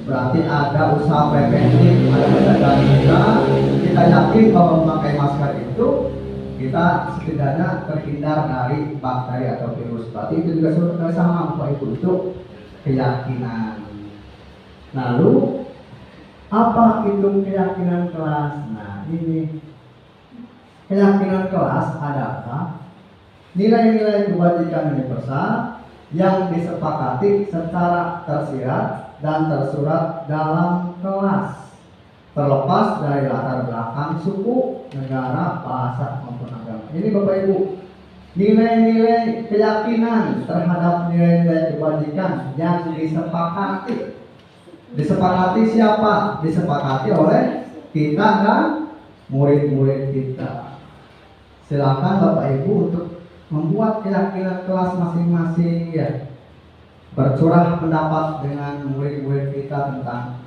berarti ada usaha preventif, ada pencegahan juga. Kita yakin bahwa memakai masker itu kita setidaknya terhindar dari bakteri atau virus. Berarti itu juga sama Bapak Ibu, itu keyakinan. Lalu apa itu keyakinan kelas? Nah, ini keyakinan kelas adalah nilai-nilai kebajikan universal yang disepakati secara tersirat dan tersurat dalam kelas, terlepas dari latar belakang suku, negara, bahasa maupun agama. Ini Bapak Ibu, nilai-nilai keyakinan terhadap nilai-nilai kebajikan yang disepakati. Disepakati siapa? Disepakati oleh kita dan murid-murid kita. Silakan Bapak Ibu untuk membuat keyakinan kelas masing-masing ya. Bercurah pendapat dengan murid-murid kita tentang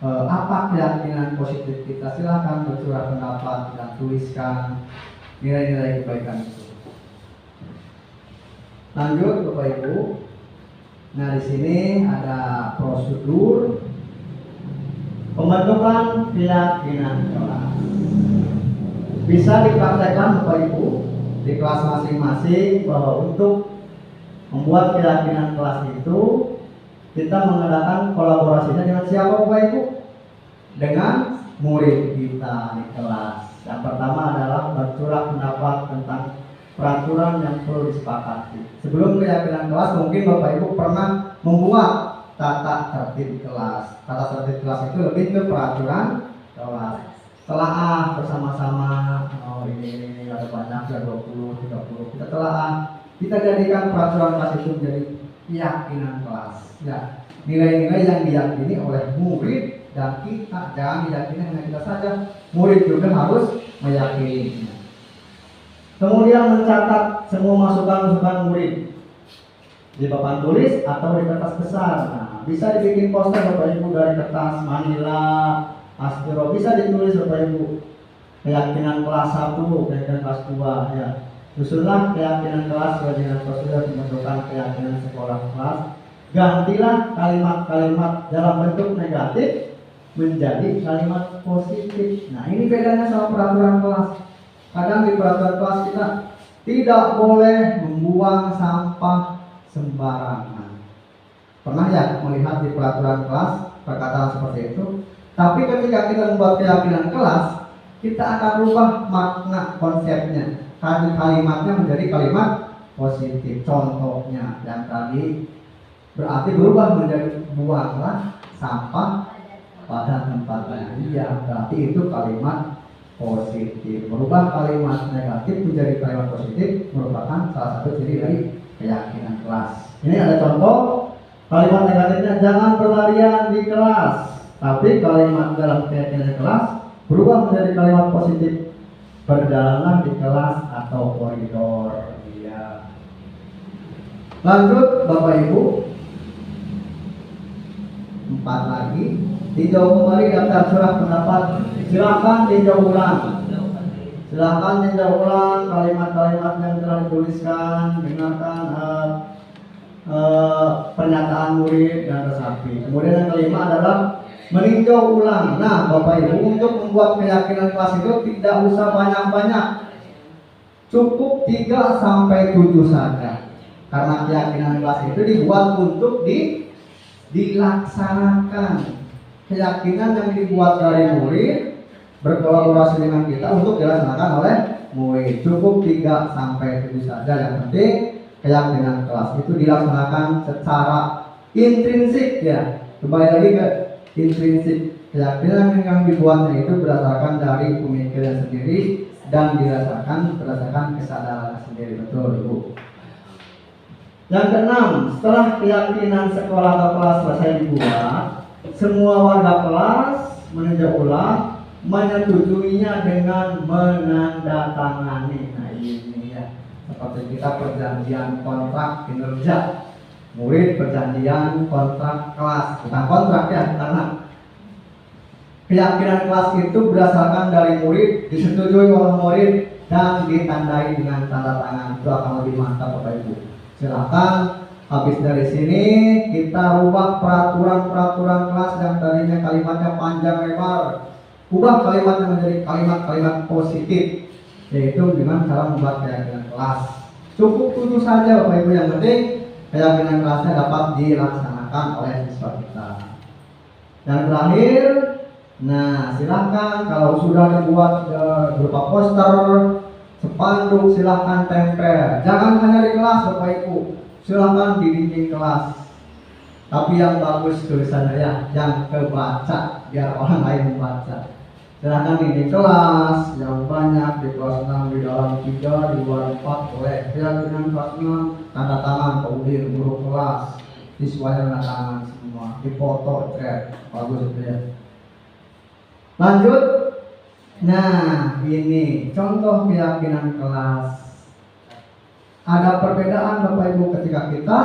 apa keyakinan positif kita. Silakan bercurah pendapat dan tuliskan nilai-nilai kebaikan itu. Lanjut Bapak Ibu. Nah, di sini ada prosedur pembentukan keyakinan kelas. Bisa dipraktekkan Bapak Ibu di kelas masing-masing bahwa untuk membuat keyakinan kelas itu kita mengadakan kolaborasinya dengan siapa Bapak Ibu? Dengan murid kita di kelas. Yang pertama adalah bercurah pendapat tentang peraturan yang perlu disepakati. Sebelum keyakinan kelas mungkin Bapak Ibu pernah membuat tata tertib kelas. Tata tertib kelas itu lebih ke peraturan kelas. Telaah bersama-sama, oh ini ada banyak ya 20, 30. Kita telaah, kita jadikan peraturan kelas itu menjadi keyakinan kelas. Ya, nilai-nilai yang diyakini oleh murid dan kita, jangan diyakini hanya kita saja. Murid juga harus meyakininya. Kemudian mencatat semua masukan-masukan murid di papan tulis atau di kertas besar. Nah, bisa dibikin poster Bapak Ibu dari kertas manila, aspiro, bisa ditulis Bapak Ibu. Keyakinan kelas 1, keyakinan kelas 2 ya. Susunlah keyakinan kelas dengan prosedur pembentukan keyakinan sekolah kelas. Gantilah kalimat-kalimat dalam bentuk negatif menjadi kalimat positif. Nah, ini bedanya sama peraturan kelas. Kadang di peraturan kelas kita tidak boleh membuang sampah sembarangan. Pernah ya melihat di peraturan kelas perkataan seperti itu? Tapi ketika kita membuat keyakinan kelas, kita akan rubah makna konsepnya. Kalimatnya menjadi kalimat positif. Contohnya yang tadi berarti berubah menjadi buanglah sampah pada tempatnya. Iya, berarti itu kalimat positif. Merubah kalimat negatif menjadi kalimat positif merupakan salah satu ciri dari keyakinan kelas. Ini ada contoh kalimat negatifnya, jangan berlarian di kelas. Tapi kalimat dalam keyakinan kelas berubah menjadi kalimat positif, berjalanlah di kelas atau koridor. Iya. Lanjut Bapak Ibu. 4 lagi, tinjau kembali daftar surah pendapat. Silakan tinjau ulang. Silakan tinjau ulang kalimat-kalimat yang telah dituliskan. Dengarkan pernyataan murid dan resapi. Kemudian yang kelima adalah meninjau ulang. Nah, Bapak Ibu, untuk membuat keyakinan kelas itu tidak usah banyak-banyak. Cukup 3 sampai 7 saja. Karena keyakinan kelas itu dibuat untuk dilaksanakan. Keyakinan yang dibuat dari murid berkolaborasi dengan kita untuk dilaksanakan oleh murid. Cukup 3 sampai 7 saja. Yang penting keyakinan kelas itu dilaksanakan secara intrinsik ya. Kembali lagi ke intrinsik. Keyakinan yang dibuatnya itu berdasarkan dari pemikiran sendiri dan dirasakan berdasarkan kesadaran sendiri. Betul Ibu. Yang keenam, setelah keyakinan sekolah atau kelas selesai dibuat, semua warga kelas meninjau ulang, menyetujuinya dengan menandatangani. Nah ini ya, seperti kita perjanjian kontrak kinerja. Murid perjanjian kontrak kelas, bukan kontrak ya, karena keyakinan kelas itu berdasarkan dari murid, disetujui oleh murid, dan ditandai dengan tanda tangan. Itu akan lebih mantap Bapak Ibu. Silakan habis dari sini kita rubah peraturan kelas yang tadinya kalimatnya panjang lebar, ubah kalimatnya menjadi kalimat-kalimat positif, yaitu dengan cara membuat keyakinan kelas. Cukup 7 saja Bapak Ibu, yang penting keyakinan kelasnya dapat dilaksanakan oleh siswa kita. Yang terakhir, nah silahkan kalau sudah dibuat berupa poster, spanduk, silahkan tempel. Jangan hanya di kelas Bapak Ibu, silahkan di dinding kelas. Tapi yang bagus tulisannya ya, yang kebaca, biar orang lain membaca. Silahkan di kelas yang banyak, di kelas 6, di dalam 3, di luar 4 boleh. Keyakinan kelas 6, tanda tangan kemudian guru kelas, siswanya tanda tangan semua, di foto, thread, bagus itu ya. Lanjut. Nah ini contoh keyakinan kelas. Ada perbedaan Bapak Ibu ketika kita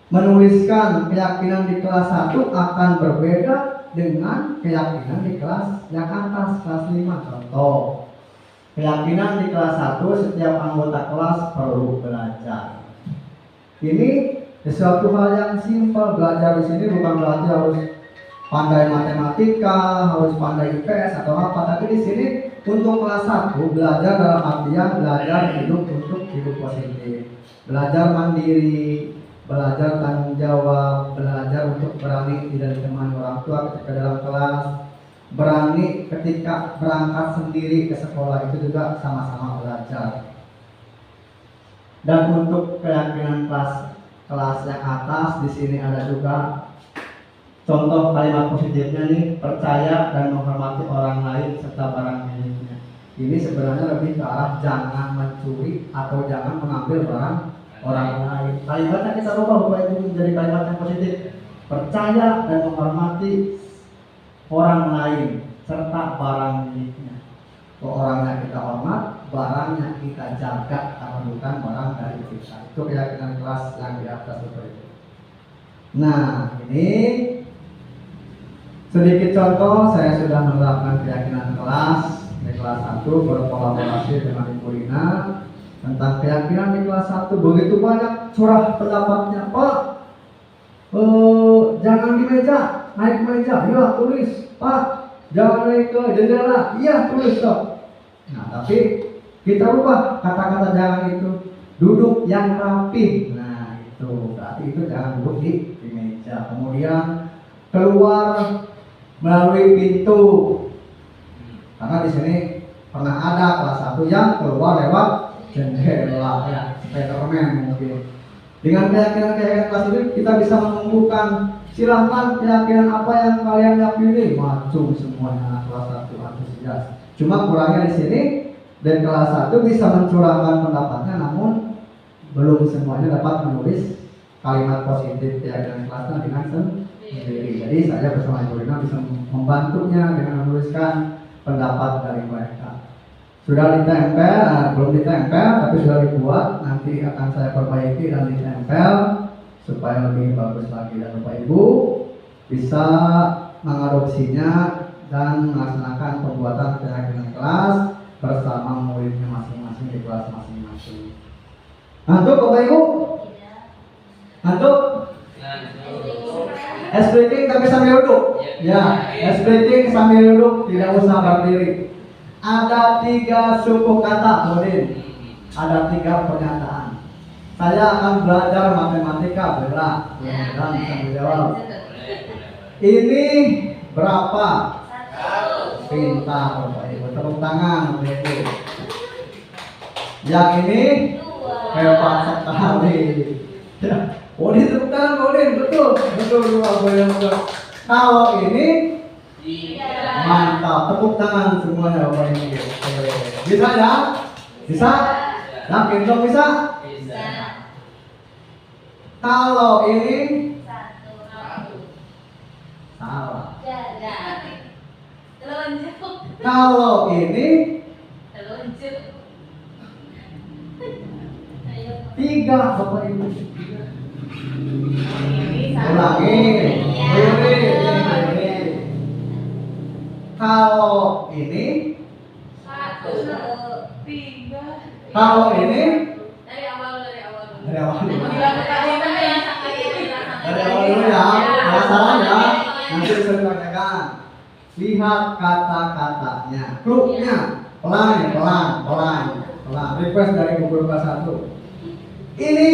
menuliskan keyakinan di kelas 1 akan berbeda dengan keyakinan di kelas yang atas, kelas 5. Contoh, keyakinan di kelas 1 setiap anggota kelas perlu belajar. Ini sesuatu hal yang simpel. Belajar di sini bukan belajar harus pandai matematika, harus pandai IPS atau apa, tapi di sini untuk kelas 1 belajar dalam artian belajar hidup untuk hidup positif, belajar mandiri, belajar tanggung jawab, belajar untuk berani tidak ditemani orang tua ketika dalam kelas, berani ketika berangkat sendiri ke sekolah, itu juga sama-sama belajar. Dan untuk keyakinan kelas yang atas, di sini ada juga contoh kalimat positifnya nih, percaya dan menghormati orang lain serta barang miliknya. Ini sebenarnya lebih ke arah jangan mencuri atau jangan mengambil barang orang lain. Kalimatnya kita rubah Bapak Ibu menjadi kalimat yang positif. Percaya dan menghormati orang lain serta barang miliknya. Orangnya kita hormat, barangnya kita jaga karena bukan barang dari kita. Itu keyakinan kelas yang di atas Bapak Ibu. Nah ini sedikit contoh, saya sudah menerapkan keyakinan kelas di kelas 1 berkolaborasi dengan Ibu Rina tentang keyakinan di kelas 1. Begitu banyak curah pendapatnya, Pak, jangan di meja, naik meja, iya tulis. Pak, jangan naik ke jendela, iya tulis Dok. Nah tapi kita rubah kata-kata jangan itu, duduk yang rapi. Nah itu berarti itu jangan duduk di meja. Kemudian keluar melalui pintu, karena di sini pernah ada kelas 1 yang keluar lewat jendela ya, Spiderman mungkin. Dengan keyakinan kelas ini kita bisa menumbuhkan, silahkan keyakinan apa yang kalian yakini, maju semuanya anak kelas 1 antusias. Cuma kurangnya di sini, dan kelas 1 bisa mencurahkan pendapatnya, namun belum semuanya dapat menulis kalimat positif keyakinan kelasnya dengan sendiri. Jadi saya bersama Ibu Rina bisa membantunya dengan menuliskan pendapat dari mereka. Sudah ditempel, belum ditempel tapi sudah dibuat, nanti akan saya perbaiki dan ditempel supaya lebih bagus lagi, dan Bapak Ibu bisa mengadopsinya dan melaksanakan pembuatan keyakinan kelas bersama muridnya masing-masing di kelas masing-masing. Ngantuk Bapak Ibu? Ngantuk? Speaking tapi sambil duduk. Ya, speaking sambil duduk, tidak usah berdiri. Ada 3 suku kata, Udin. Ada 3 pernyataan. Saya akan belajar matematika, Bella. Mudah-mudahan bisa menjawab. Ini berapa? 1. Pintar, Bapak Ibu. Tepuk tangan, Bapak Ibu. Yang ini 2. Hebat sekali. Ya. Udin tepuk tangan, Udin. Betul. Kalau ini 3. Mantap. Tepuk tangan semuanya, Bapak Ibu. Bisa ya? Bisa? Yakin dong bisa? Kalau ini Satu. salah. Telunjuk. Kalau ini Telunjuk. Ayo. 3 Bapak Ibu. Ini satu. Ulangi. Ini. Kalau ini, Satu. Tiga. kalau ini Dari awal dulu. dari awal dulu. Dari Dari awal dulu ya. Kalau salah ya, nanti bisa dibacakan. Lihat kata-katanya, klubnya, pelan. Request dari guru kelas 1. Ini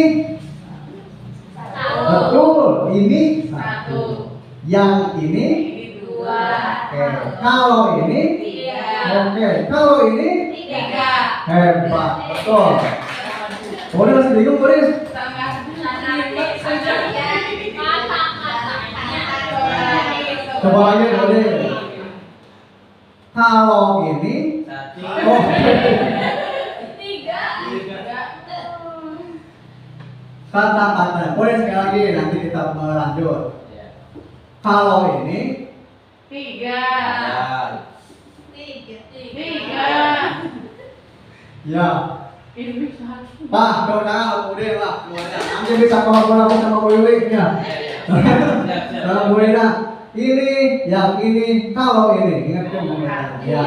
Satu. betul, ini Satu. Yang ini, Dua. oke. Kalau ini, Tiga. oke. Kalau ini, Tiga. hebat, betul. Boleh masih bingung, Boris? Coba lagi, boleh. Kalau ini, Satu. oh, kata-kata. Boleh sekali lagi, nanti kita melanjut. Ya. Kalau ini, Tiga. ya. Ini satu. Pak, udah kemudian lah, semuanya. Nanti bisa kolaborasi sama Bu Wiwi ya. Sama Bu Ina. Ini, yang ini, kalau ini, ingat ya.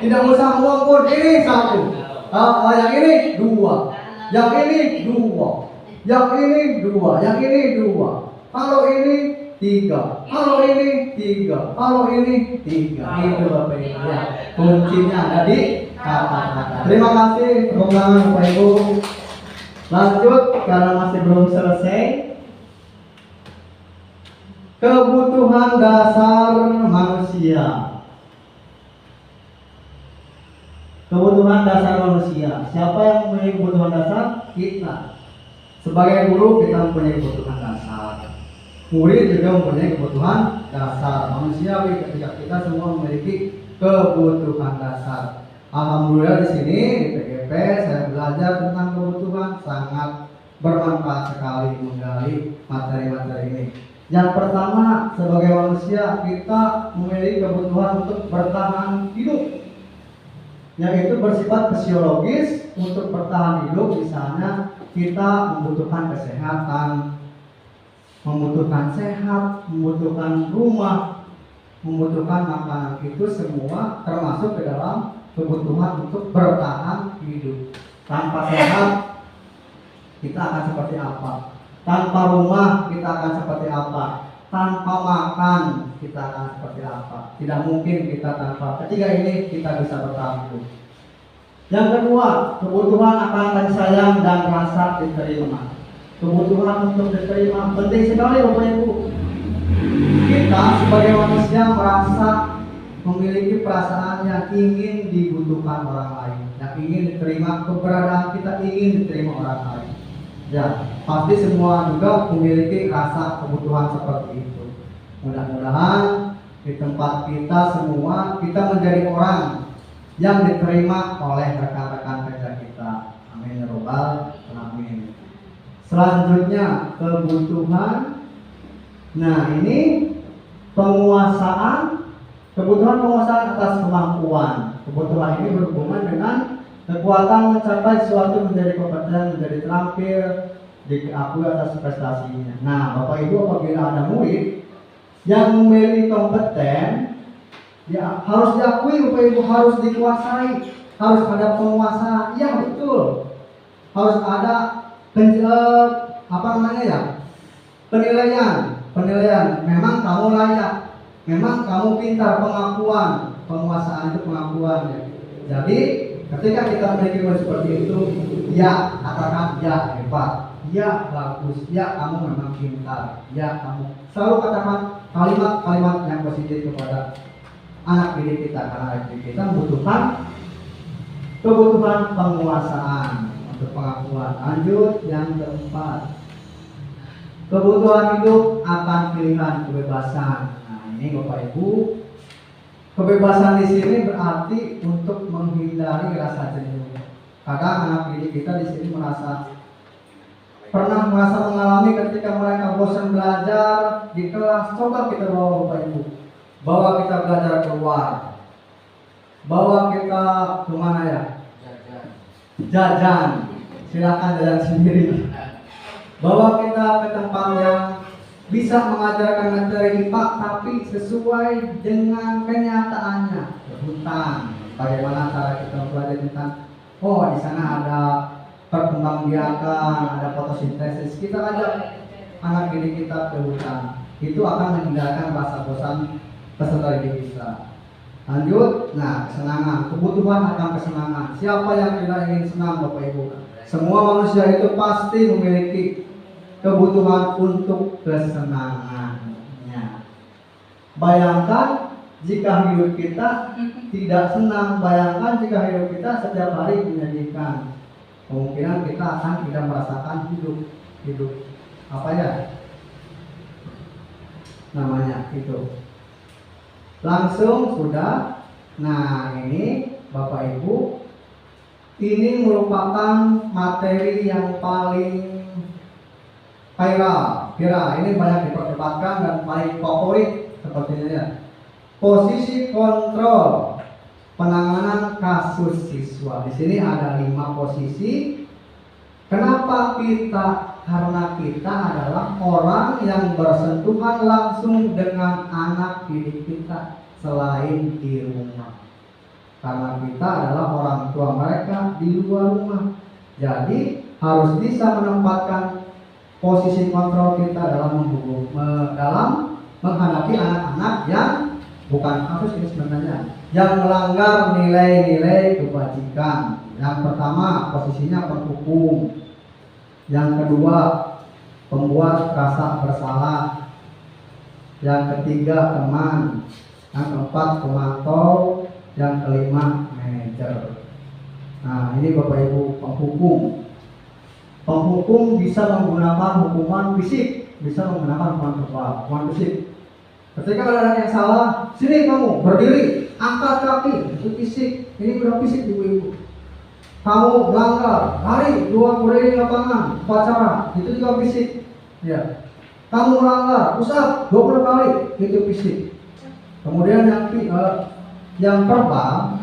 Tidak usah ngomong pun, ini 1. Yang ini 2. Yang ini 2. Yang ini 2. Yang ini 2. Kalau ini 3. Kalau ini 3. Kalau ini 3. Itu Bapak Ibu ya. Kuncinya ada di kata-kata. Terima kasih tepuk tangan Bapak Ibu. Lanjut karena masih belum selesai. Kebutuhan dasar manusia. Kebutuhan dasar manusia. Siapa yang mempunyai kebutuhan dasar? Kita. Sebagai guru kita mempunyai kebutuhan dasar. Murid juga mempunyai kebutuhan dasar. Manusiawi ketika kita semua memiliki kebutuhan dasar. Alhamdulillah di sini di PGP saya belajar tentang kebutuhan, sangat bermanfaat sekali menggali materi-materi ini. Yang pertama, sebagai manusia kita memiliki kebutuhan untuk bertahan hidup, yaitu bersifat fisiologis. Untuk bertahan hidup misalnya kita membutuhkan kesehatan, membutuhkan sehat, membutuhkan rumah, membutuhkan makanan. Itu semua termasuk ke dalam kebutuhan untuk bertahan hidup. Tanpa sehat kita akan seperti apa? Tanpa rumah kita akan seperti apa? Tanpa makan kita akan seperti apa? Tidak mungkin kita tanpa ketiga ini kita bisa bertahan hidup. Yang kedua, kebutuhan akan kasih sayang dan rasa diterima. Kebutuhan untuk diterima penting sekali Bapak Ibu. Kita sebagai manusia merasa memiliki perasaan yang ingin dibutuhkan orang lain, yang ingin diterima, keberadaan kita ingin diterima orang lain. Ya, pasti semua juga memiliki rasa kebutuhan seperti itu. Mudah-mudahan di tempat kita semua kita menjadi orang yang diterima oleh rekan-rekan kerja kita. Amin ya robbal alamin. Selanjutnya kebutuhan. Nah ini penguasaan. Kebutuhan penguasaan atas kemampuan. Kebutuhan ini berhubungan dengan kekuatan mencapai sesuatu, menjadi kompeten, menjadi terampil, diakui atas prestasinya. Nah, Bapak Ibu apabila ada murid yang memiliki kompeten, ya harus diakui Bapak Ibu, harus dikuasai, harus ada penguasaan. Ya betul. Harus ada penilaian. Memang kamu layak. Memang kamu pintar, pengakuan. Penguasaan itu pengakuan ya. Jadi ketika kita memiliki seperti itu, ya katakan ya hebat, ya bagus, ya kamu memang pintar, ya kamu selalu katakan kalimat-kalimat yang positif kepada anak didik kita, karena anak didik kita membutuhkan kebutuhan penguasaan untuk pengakuan. Lanjut yang keempat, kebutuhan hidup akan pilihan kebebasan. Nah ini Bapak Ibu, kebebasan di sini berarti untuk menghindari rasa jenuh. Kadang anak didik kita di sini merasa pernah merasa mengalami ketika mereka bosan belajar di kelas? Coba kita bawa Bapak Ibu, bawa kita belajar keluar, bawa kita kemana ya? Jajan, silakan jajan sendiri. Bawa kita ke tempat yang bisa mengajarkan materi IPA tapi sesuai dengan kenyataannya. Hutan, bagaimana cara kita belajar tentang oh di sana ada perkembangbiakan, ada fotosintesis. Kita ajak anak didik kita ke hutan. Itu akan menghindarkan rasa bosan peserta didik kita. Lanjut, nah kesenangan, kebutuhan akan kesenangan. Siapa yang tidak ingin senang, Bapak Ibu? Semua manusia itu pasti memiliki kebutuhan untuk kesenangannya. Bayangkan jika hidup kita tidak senang, bayangkan jika hidup kita setiap hari menyedihkan. Kemungkinan kita akan tidak merasakan hidup apa ya namanya itu. Langsung sudah. Nah ini Bapak Ibu, ini merupakan materi yang paling viral. Ini banyak diperdebatkan dan paling favorit sepertinya ya. Posisi kontrol penanganan kasus siswa. Di sini ada 5 posisi. Kenapa kita? Karena kita adalah orang yang bersentuhan langsung dengan anak didik kita selain di rumah. Karena kita adalah orang tua mereka di luar rumah. Jadi harus bisa menempatkan posisi kontrol kita dalam menghadapi anak-anak yang bukan kasus ini sebenarnya, yang melanggar nilai-nilai kebajikan. Yang pertama posisinya penghukum. Yang kedua, pembuat rasa bersalah. Yang ketiga, teman. Yang keempat, pemantau. Yang kelima, manajer. Nah, ini Bapak Ibu, penghukum. Penghukum bisa menggunakan hukuman fisik, bisa menggunakan hukuman verbal, hukuman fisik. Ketika ada anak yang salah, sini kamu berdiri, angkat kaki, itu fisik. Ini udah fisik Ibu-ibu. Kamu melanggar, lari 2 keliling lapangan, upacara, itu juga fisik. Ya. Kamu melanggar, push-up 20 kali, itu fisik. Kemudian yang verbal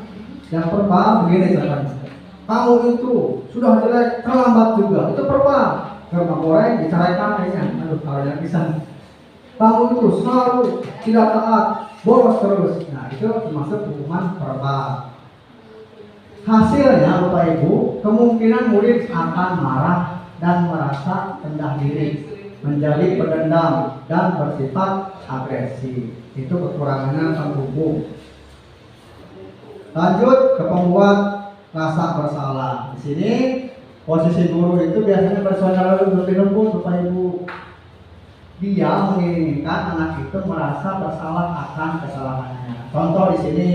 begini contohnya. Kamu itu sudah jelek, terlambat juga, itu verbal. Karena goreng diceraikan kayaknya, aduh kalau yang bisa. Kamu itu selalu tidak taat, boros terus. Nah itu termasuk hukuman verbal. Hasilnya Bapak Ibu, kemungkinan murid akan marah dan merasa rendah diri, menjadi pendendam dan bersifat agresif. Itu kekurangannya penghukum. Lanjut ke pembuat rasa bersalah. Di sini posisi guru itu biasanya bersuara lebih lembut Bapak Ibu. Dia menginginkan anak itu merasa bersalah akan kesalahannya. Contoh di sini.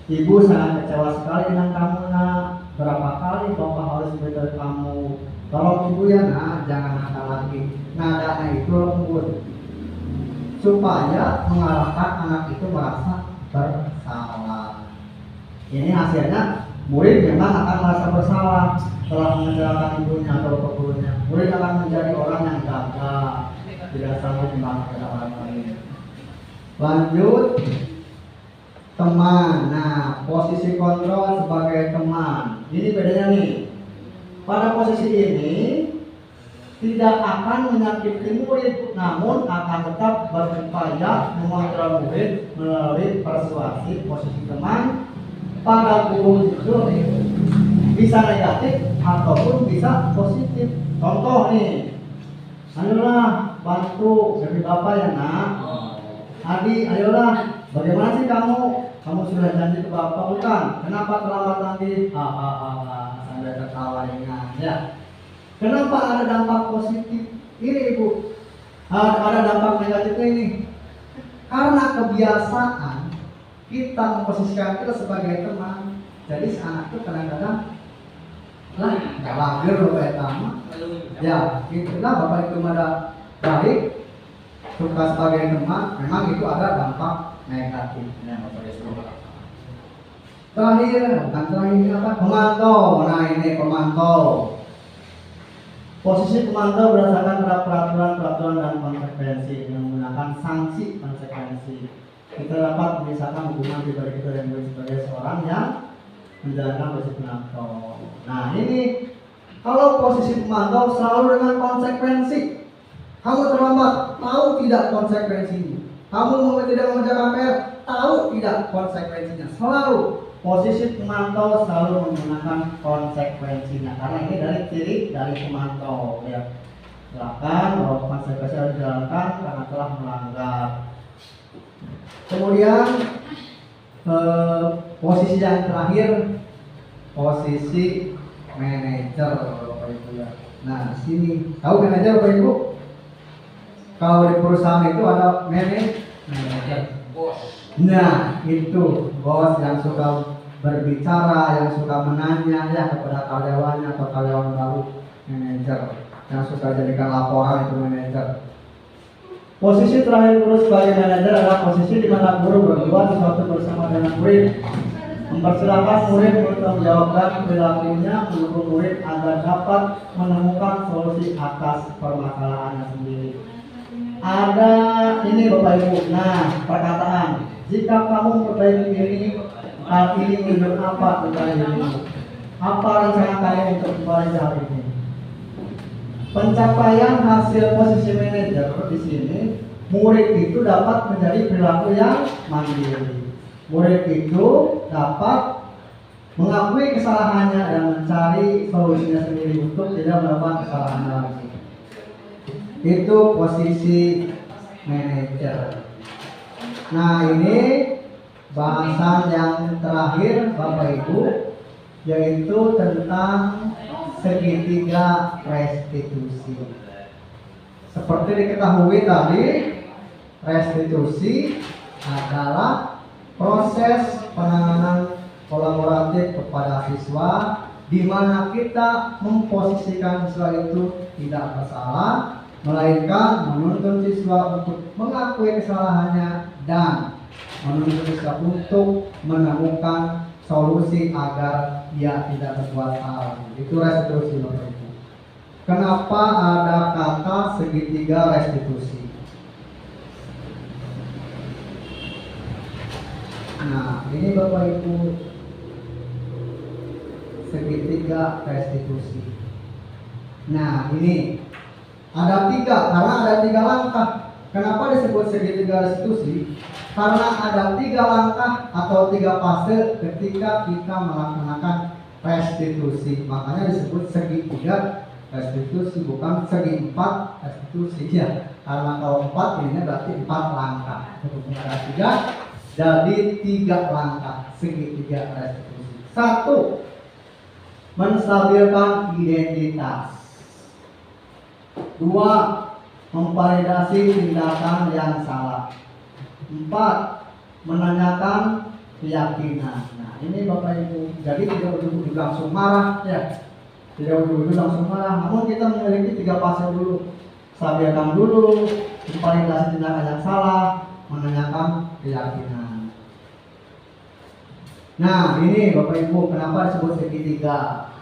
Ibu sangat kecewa sekali dengan kamu nak. Berapa kali Bapak harus beritahu kamu. Tolong Ibu ya nak, jangan nakal lagi. Nadanya itu lembut, supaya mengarahkan anak itu merasa bersalah. Ini hasilnya murid memang akan merasa bersalah setelah mengecewakan ibunya atau bapak gurunya. Murid akan menjadi orang yang gagal, tidak sanggup membantu orang lain. Lanjut. Teman. Nah, posisi kontrol sebagai teman. Ini bedanya nih. Pada posisi ini tidak akan menyakiti murid, namun akan tetap berupaya mengontrol murid melalui persuasi. Posisi teman pada guru itu bisa negatif ataupun bisa positif. Contoh nih, ayolah bantu dari bapak ya nak. Adi, ayolah, bagaimana sih kamu? Kamu sudah janji ke bapak bukan? Kenapa terlambat nanti? Sampai tertawa ringan ya. Kenapa ada dampak positif? Ini Ibu, ada dampak negatifnya ini. Karena kebiasaan kita memposisikan kita sebagai teman. Jadi si anak itu kadang-kadang lah nggak lager bapak etama. Ya, itulah bapak itu ada baik suka sebagai teman. Memang itu ada dampak negatifnya. Terakhir, bukan terakhir apa? Pemantau. Nah ini pemantau. Posisi pemantau berdasarkan peraturan dan konsekuensi yang menggunakan sanksi konsekuensi. Kita dapat memisahkan hubungan pribadi kita dan sebagai seorang yang menjalankan posisi pemantau. Nah ini kalau posisi pemantau selalu dengan konsekuensi. Kamu terlambat, tahu tidak konsekuensinya. Kamu tidak mengerjakan PR, tahu tidak konsekuensinya. Selalu posisi pemantau selalu menggunakan konsekuensinya, karena ini dari ciri dari pemantau ya. Silakan bahwa konsekuensi harus dijalankan karena telah melanggar. Kemudian posisi yang terakhir, posisi manajer Bapak Ibu ya. Nah sini tahu manajer Bapak Ibu? Kalau di perusahaan itu ada manajer. Nah itu bos yang suka berbicara, yang suka menanya ya kepada karyawannya atau karyawan baru, manajer. Yang suka jadikan laporan itu manajer. Posisi terakhir guru sebagai manajer adalah posisi di mana guru berdua sesuatu bersama dengan murid, mempersilahkan murid mempertanggungjawabkan perilakunya, mendukung murid agar dapat menemukan solusi atas permasalahannya sendiri. Ada ini Bapak Ibu. Nah, perkataan jika kamu memperbaiki ini, hal ini menunjuk apa tentang dirimu? Apa rencana kamu untuk kembali hari ini? Pencapaian hasil posisi manajer di sini, murid itu dapat menjadi perilaku yang mandiri. Murid itu dapat mengakui kesalahannya dan mencari solusinya sendiri untuk tidak melakukan kesalahan lagi. Itu posisi manajer. Nah ini bahasan yang terakhir Bapak Ibu, yaitu tentang segitiga restitusi. Seperti diketahui tadi, restitusi adalah proses penanganan kolaboratif kepada siswa di mana kita memposisikan siswa itu tidak bersalah, melainkan menuntun siswa untuk mengakui kesalahannya dan menuntun siswa untuk menemukan solusi agar dia tidak berbuat salah. Itu restitusi Bapak Ibu. Kenapa ada kata segitiga restitusi? Nah, ini Bapak Ibu, segitiga restitusi. Nah, ini ada tiga, karena ada tiga langkah. Kenapa disebut segitiga restitusi? Karena ada tiga langkah atau tiga fase ketika kita melaksanakan restitusi. Makanya disebut segitiga restitusi, bukan segi empat restitusi ya. Karena kalau empat ini berarti empat langkah. Ada tiga, jadi tiga langkah segitiga restitusi. Satu, menstabilkan identitas. Dua, memvalidasi tindakan yang salah. 4, menanyakan keyakinan. Nah ini Bapak Ibu, jadi tidak ujuk-ujuk langsung marah ya, tidak ujuk-ujuk langsung marah. Namun kita memiliki tiga fase dulu. Stabilkan dulu, memvalidasi tindakan yang salah, menanyakan keyakinan. Nah ini Bapak Ibu, kenapa disebut segitiga?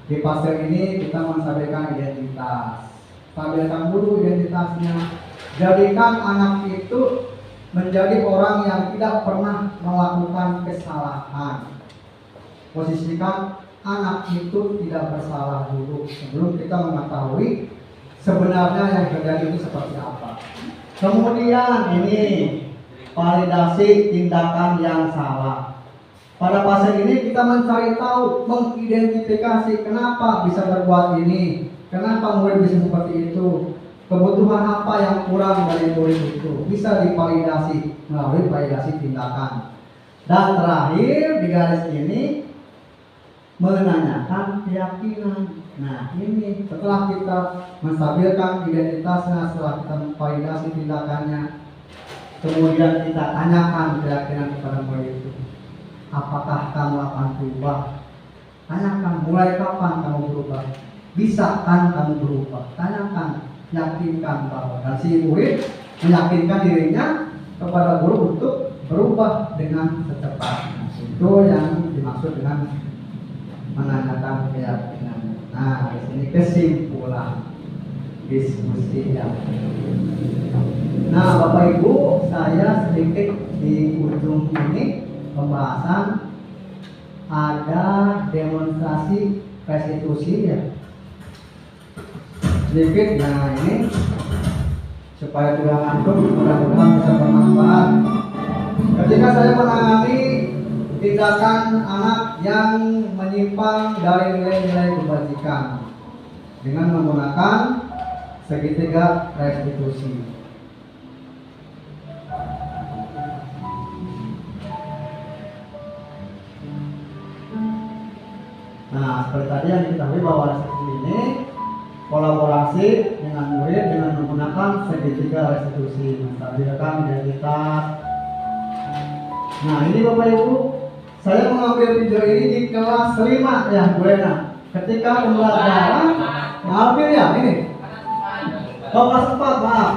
Di fase ini kita menstabilkan identitas. Stabilkan dulu identitasnya. Jadikan anak itu menjadi orang yang tidak pernah melakukan kesalahan. Posisikan anak itu tidak bersalah dulu sebelum kita mengetahui sebenarnya yang terjadi itu seperti apa. Kemudian ini validasi tindakan yang salah. Pada fase ini kita mencari tahu, mengidentifikasi kenapa bisa berbuat ini, kenapa murid bisa seperti itu. Kebutuhan apa yang kurang dari murid itu bisa divalidasi melalui validasi tindakan. Dan terakhir di garis ini menanyakan keyakinan. Nah ini setelah kita menstabilkan identitasnya, setelah kita memvalidasi tindakannya, kemudian kita tanyakan keyakinan kepada murid itu. Apakah kamu akan berubah? Tanyakan, mulai kapan kamu berubah? Bisa kan kamu berubah? Tanyakan. Yakinkan bahwa dan si murid meyakinkan dirinya kepada guru untuk berubah dengan secepatnya. Itu yang dimaksud dengan menanyakan keyakinan. Nah, di sini kesimpulan diskusinya. Nah, Bapak Ibu, saya sedikit di ujung ini pembahasan ada demonstrasi restitusi ya. Sedikit, nah ini supaya tidak ngantuk, mudah-mudahan bisa bermanfaat. Ketika saya menangani tindakan anak yang menyimpang dari nilai-nilai kebajikan dengan menggunakan segitiga restitusi. Nah, seperti tadi yang diketahui bahwa restitusi ini kolaborasi dengan murid dengan menggunakan segitiga restitusi, menstabilkan identitas. Nah, ini Bapak Ibu, saya mengambil video ini di kelas 5 ya, Bu Lena. Ketika pembelajaran, ngambil ya ini. Kelas 4, maaf.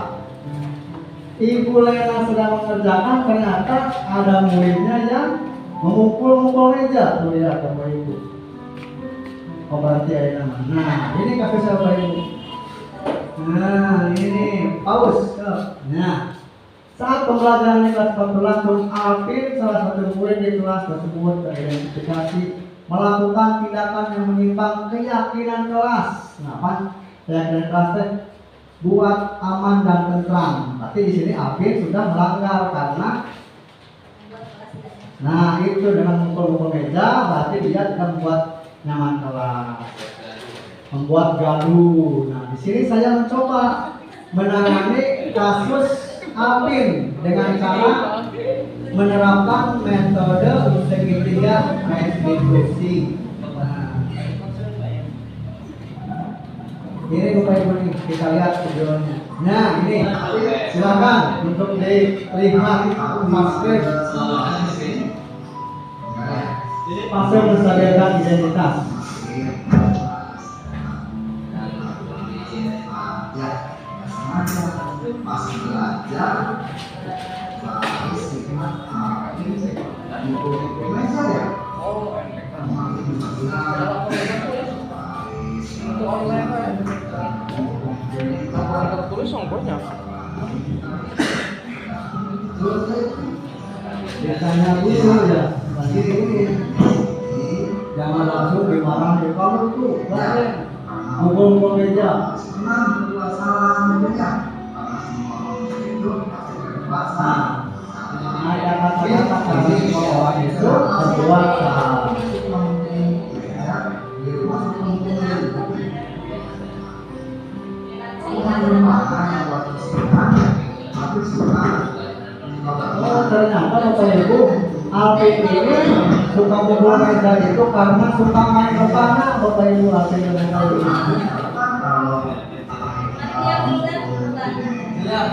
Ibu Lena sedang mengerjakan, ternyata ada muridnya yang memukul-mukul meja. Tuh lihat Bapak Ibu. Oh, berarti ada nama. Nah, ini kasus Bapak Ibu. Nah, ini paus. Nah, saat pembelajaran di kelas 4 berlangsung, Alvin, salah satu murid di kelas tersebut teridentifikasi melakukan tindakan yang menyimpang keyakinan kelas. Nah, apa? Keyakinan kelas teh buat aman dan tentram. Tapi di sini Alvin sudah melanggar karena, nah itu dengan memukul meja, berarti dia tidak membuat nyaman kelas, membuat gaduh. Nah, di sini saya mencoba menangani kasus Alvin dengan cara menerapkan metode segitiga restitusi. Nah, ini Bapak Ibu nih, kita lihat videonya. Nah, ini silakan untuk dilihat masker. Masker menstabilkan identitas. Masih belajar Ditanya dulu ya, jangan langsung dimarahin. Kalau tuh, pukul meja. Ada kata-kata kami bahwa itu terbuat oh, ternyata Bapak Ibu, Alvin ini suka pukul meja itu karena suka main ke panah. Bapak Ibu, Alvin ini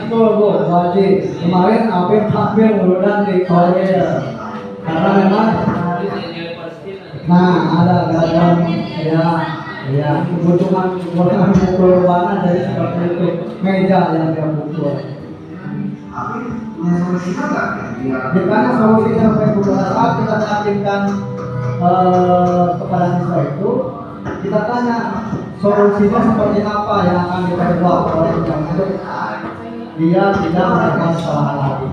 betul Bu, wajib. Kemarin Alvin hampir muludan di Korea karena memang nah ada gagal ya kebutuhan pukul panah, jadi seperti itu meja yang dia pukul. Karena solusinya Bapak Ibu, saat kita meyakinkan kepada siswa itu, kita tanya solusinya seperti apa yang akan diperbuat oleh yang untuk dia tidak melakukan kesalahan lagi.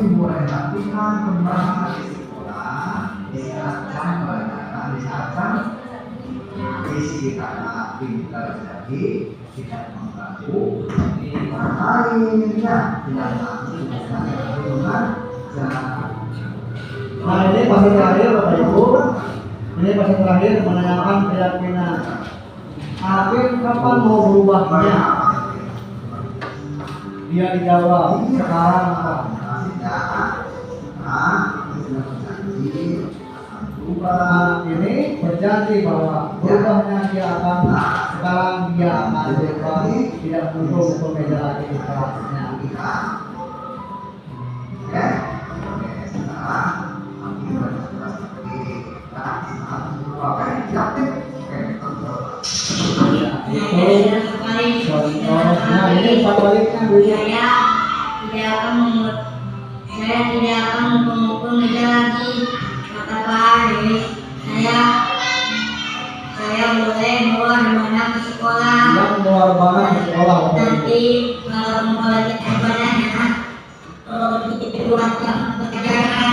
Mulai latihan kembali di sekolah, diarahkan belajar diarahkan visi karena pintar jadi tidak mengganggu orang lainnya, tidak dengan Nah, ini fase terakhir Bapak Ibu. Ini fase terakhir menanyakan keyakinan. Alvin kapan mau berubahnya? Dia dijawab sekarang Pak. Anak ini berjanji bahwa berubahnya dia akan sekarang dia akan berubah, tidak muncul meja lagi di kelasnya. Nah ini umpan baliknya Bu. Saya tidak akan menyediakan maupun meja lagi. Kata Pak Haris, saya boleh bawa Rumana ke sekolah. Yang bawa Rumana ke sekolah. Nanti kalau mau belajar ibadahnya, dibuatkan pekerjaan.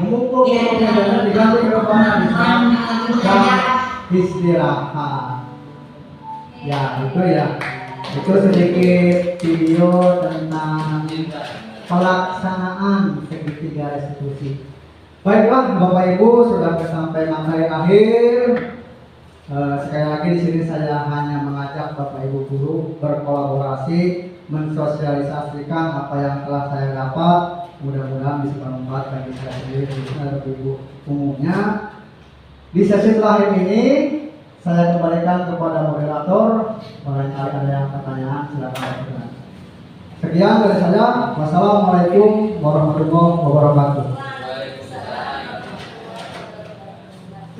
Mengumpul jangan diganti ke Rumana dan istirahat. Ya itu ya. Itu sedikit video tentang pelaksanaan segitiga restitusi. Baiklah Bapak Ibu, sudah sampai materi akhir. Sekali lagi di sini saya hanya mengajak Bapak Ibu guru berkolaborasi, mensosialisasikan apa yang telah saya dapat. Mudah-mudahan bisa bermanfaat bagi saya sendiri dan Bapak Ibu umumnya. Di sesi terakhir ini saya kembalikan kepada moderator. Barangkali ada yang pertanyaan, silakan. Sekian dari saya. Wassalamualaikum warahmatullahi wabarakatuh.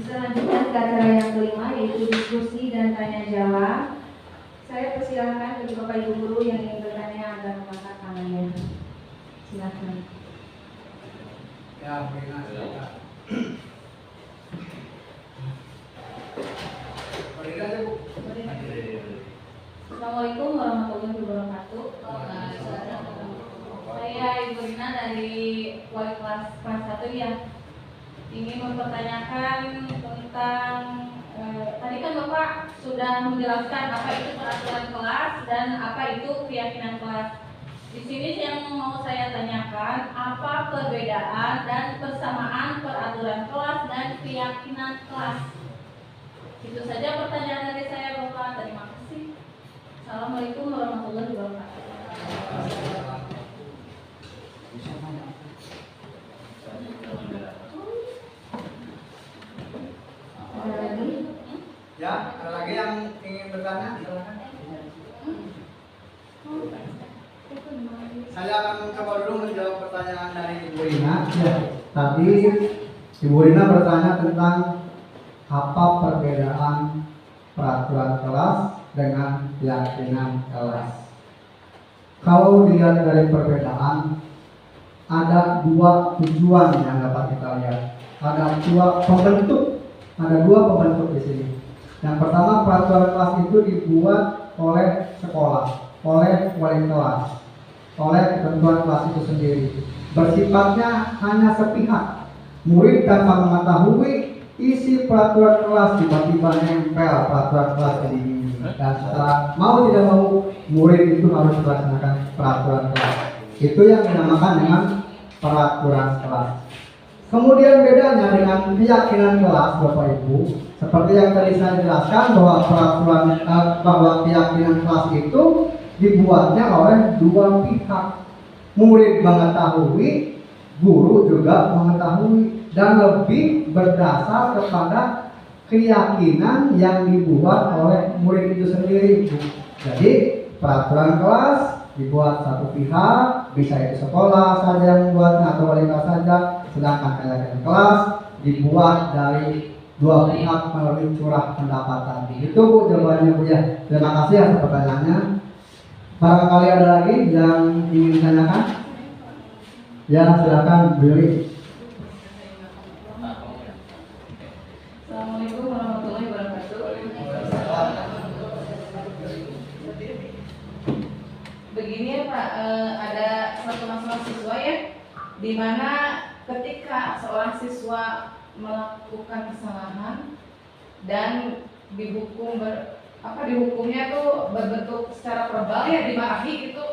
Selanjutnya ke acara yang kelima, yaitu diskusi dan tanya jawab. Saya persilahkan bagi Bapak Ibu guru yang ingin bertanya agar mengangkat tangannya. Silakan. Ya, silakan. Assalamualaikum warahmatullahi wabarakatuh. Saya Ibu Rina dari wali kelas 1 ya. Ingin mempertanyakan tentang tadi kan Bapak sudah menjelaskan apa itu peraturan kelas dan apa itu keyakinan kelas. Di sini yang mau saya tanyakan, apa perbedaan dan persamaan peraturan kelas dan keyakinan kelas? Itu saja pertanyaan dari saya Bapak. Terima kasih. Assalamualaikum warahmatullahi wabarakatuh. Ada lagi? Ya, ada lagi yang ingin bertanya? Silakan. Saya akan mencoba dulu menjawab pertanyaan dari Ibu Rina. Ya, tadi Ibu Rina bertanya tentang apa perbedaan peraturan kelas dengan keyakinan kelas. Kalau dilihat dari perbedaan, ada dua tujuan yang dapat kita lihat. Ada dua pembentuk di sini. Yang pertama, peraturan kelas itu dibuat oleh sekolah, oleh wali kelas, oleh ketentuan kelas itu sendiri. Bersifatnya hanya sepihak. Murid tanpa mengetahui isi peraturan kelas, tiba-tiba nempel peraturan kelas ini. Dan setelah mau tidak mau, murid itu harus melaksanakan peraturan kelas. Itu yang dinamakan dengan peraturan kelas. Kemudian bedanya dengan keyakinan kelas, Bapak Ibu, seperti yang tadi saya jelaskan bahwa keyakinan kelas itu dibuatnya oleh dua pihak. Murid mengetahui, guru juga mengetahui, dan lebih berdasar kepada keyakinan yang dibuat oleh murid itu sendiri. Jadi peraturan kelas dibuat satu pihak, bisa itu sekolah saja yang membuatnya atau wali kelas saja, sedangkan keyakinan kelas dibuat dari dua pihak melalui curah pendapat tadi. Itu Bu jawabannya Bu ya. Terima kasih atas pertanyaannya. Barangkali ada lagi yang ingin ditanyakan? Ya, silakan Bu Yuli. Assalamualaikum warahmatullahi wabarakatuh. Begini ya Pak, ada satu masalah siswa ya, di mana ketika seorang siswa melakukan kesalahan dan dihukumnya tuh berbentuk secara verbal ya, dimarahi gitu.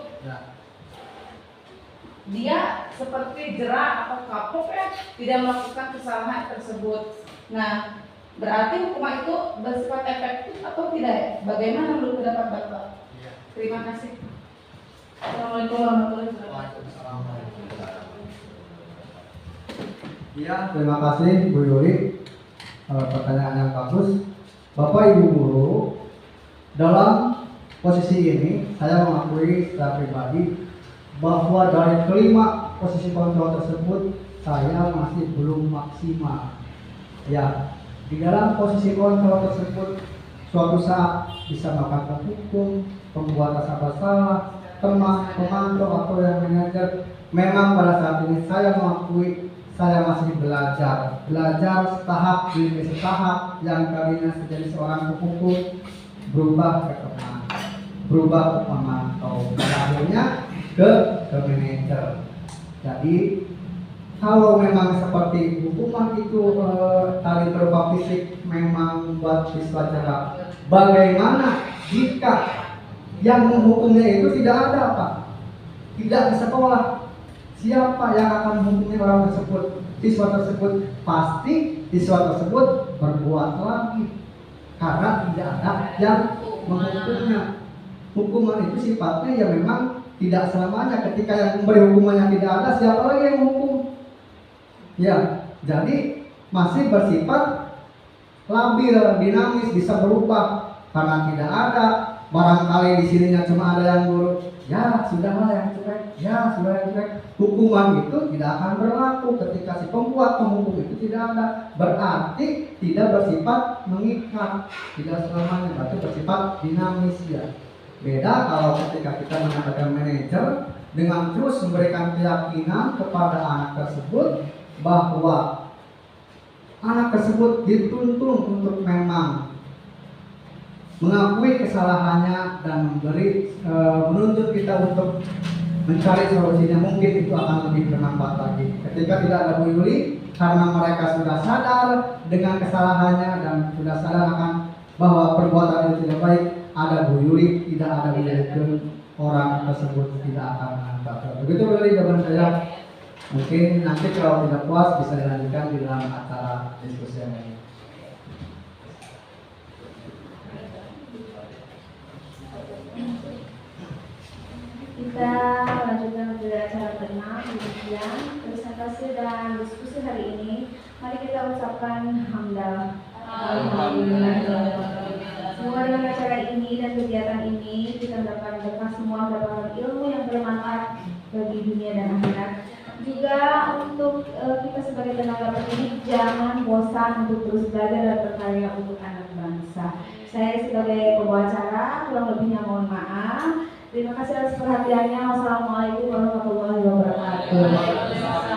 Dia seperti jerak atau kapok ya, tidak melakukan kesalahan tersebut. Nah, berarti hukuman itu bersifat efektif atau tidak ya? Bagaimana menurut pendapat Bapak? Terima kasih. Assalamualaikum warahmatullahi wabarakatuh. Ya, terima kasih Bu Yuli. Pertanyaan yang bagus. Bapak Ibu guru, dalam posisi ini saya mengakui secara pribadi bahwa dari kelima posisi kontrol tersebut saya masih belum maksimal. Ya, di dalam posisi kontrol tersebut suatu saat bisa melakukan hukum, pembuat rasa bersalah, teman, pemantau atau yang manajer memang pada saat ini saya mengakui saya masih belajar setahap demi setahap, yang tadinya menjadi seorang hukum berubah ke teman, berubah ke pemantau, dan akhirnya ke manajer. Jadi kalau memang seperti hukuman itu tali berupa fisik memang buat siswa jarak, bagaimana jika yang menghukumnya itu tidak ada, Pak? Tidak di sekolah. Siapa yang akan menghukumi orang tersebut? Siswa tersebut. Pasti siswa tersebut berbuat lagi karena tidak ada yang menghukumnya. Hukuman itu sifatnya ya memang tidak selamanya. Ketika yang memberi hukumannya tidak ada, siapa lagi yang menghukum? Ya, jadi masih bersifat labil, dinamis, bisa berubah karena tidak ada. Barangkali di sininya cuma ada yang buruk, ya sudahlah yang cuek, ya sudah yang cuek. Hukuman itu tidak akan berlaku ketika si pembuat penghukum itu tidak ada. Berarti tidak bersifat mengikat, tidak selamanya, berarti bersifat dinamis ya. Beda kalau ketika kita mengadakan manajer dengan terus memberikan keyakinan kepada anak tersebut bahwa anak tersebut dituntun untuk memang mengakui kesalahannya dan menuntut kita untuk mencari solusinya, mungkin itu akan lebih bermanfaat lagi. Ketika tidak ada Bu Yuli, karena mereka sudah sadar dengan kesalahannya dan sudah sadar akan bahwa perbuatan itu tidak baik, ada Bu Yuli, tidak ada Bu Yuli, orang tersebut tidak akan menangkap. Begitu dari jawaban saya. Mungkin nanti kalau tidak puas bisa dilanjutkan di dalam acara diskusi yang lain. Kita lanjutkan ke acara ke-6, demikian presentasi dan diskusi hari ini. Mari kita ucapkan hamdalah. Semua dengan acara ini dan kegiatan ini kita semua mendapatkan ilmu yang bermanfaat bagi dunia dan akhirat. Juga untuk kita sebagai tenaga pendidik jangan bosan untuk terus belajar dan berkarya untuk anak bangsa. Saya sebagai pembawa acara kurang lebihnya mohon maaf. Terima kasih atas perhatiannya. Wassalamualaikum warahmatullahi wabarakatuh.